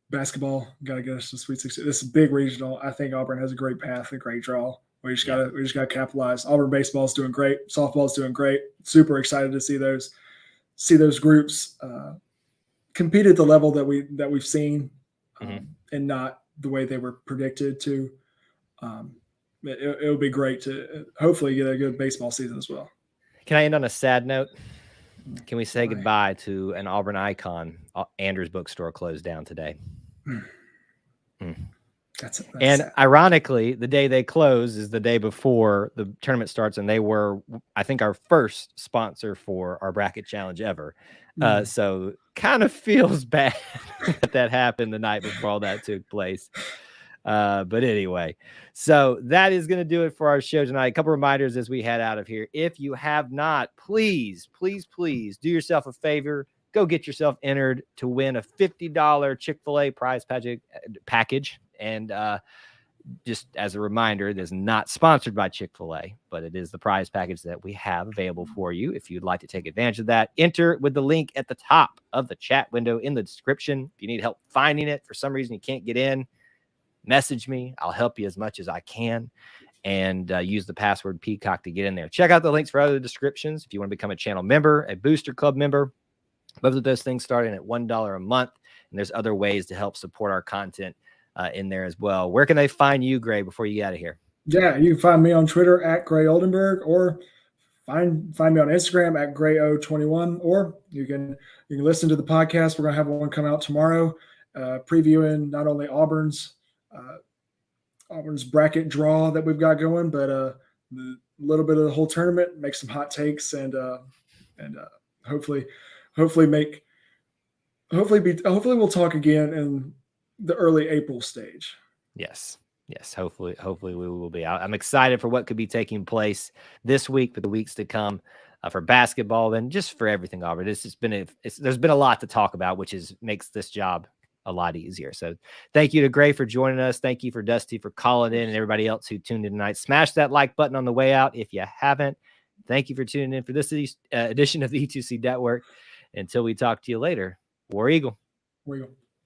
basketball, got to get us to Sweet 16. This is big regional. I think Auburn has a great path, a great draw. We just got to capitalize. Auburn baseball is doing great. Softball is doing great. Super excited to see those groups compete at the level that we've seen, and not the way they were predicted to. It'll be great to hopefully get a good baseball season as well. Can I end on a sad note? Can we say goodbye to an Auburn icon? Andrews Bookstore closed down today. That's and sad. Ironically, the day they close is the day before the tournament starts, and they were, I think, our first sponsor for our bracket challenge ever. So kind of feels bad that happened the night before all that took place. But anyway, so that is going to do it for our show tonight. A couple reminders as we head out of here. If you have not, please do yourself a favor. Go get yourself entered to win a $50 Chick-fil-A prize package. And just as a reminder, it is not sponsored by Chick-fil-A, but it is the prize package that we have available for you. If you'd like to take advantage of that, enter with the link at the top of the chat window in the description. If you need help finding it, for some reason you can't get in, message me. I'll help you as much as I can, and use the password Peacock to get in there. Check out the links for other descriptions. If you want to become a channel member, a Booster Club member, both of those things starting at $1 a month. And there's other ways to help support our content in there as well. Where can they find you, Gray, before you get out of here? Yeah, you can find me on Twitter at Gray Oldenburg, or find me on Instagram at Grayo21, or you can listen to the podcast. We're going to have one come out tomorrow, previewing not only Auburn's bracket draw that we've got going, but a little bit of the whole tournament, make some hot takes, and hopefully we'll talk again in the early April stage. Yes. Hopefully we will be. I'm excited for what could be taking place this week, for the weeks to come, for basketball, and just for everything, Auburn. There's been a lot to talk about, which makes this job a lot easier. So thank you to Gray for joining us. Thank you for Dusty for calling in, and everybody else who tuned in tonight. Smash that like button on the way out if you haven't. Thank you for tuning in for this edition of the E2C Network. Until we talk to you later, War Eagle. War Eagle.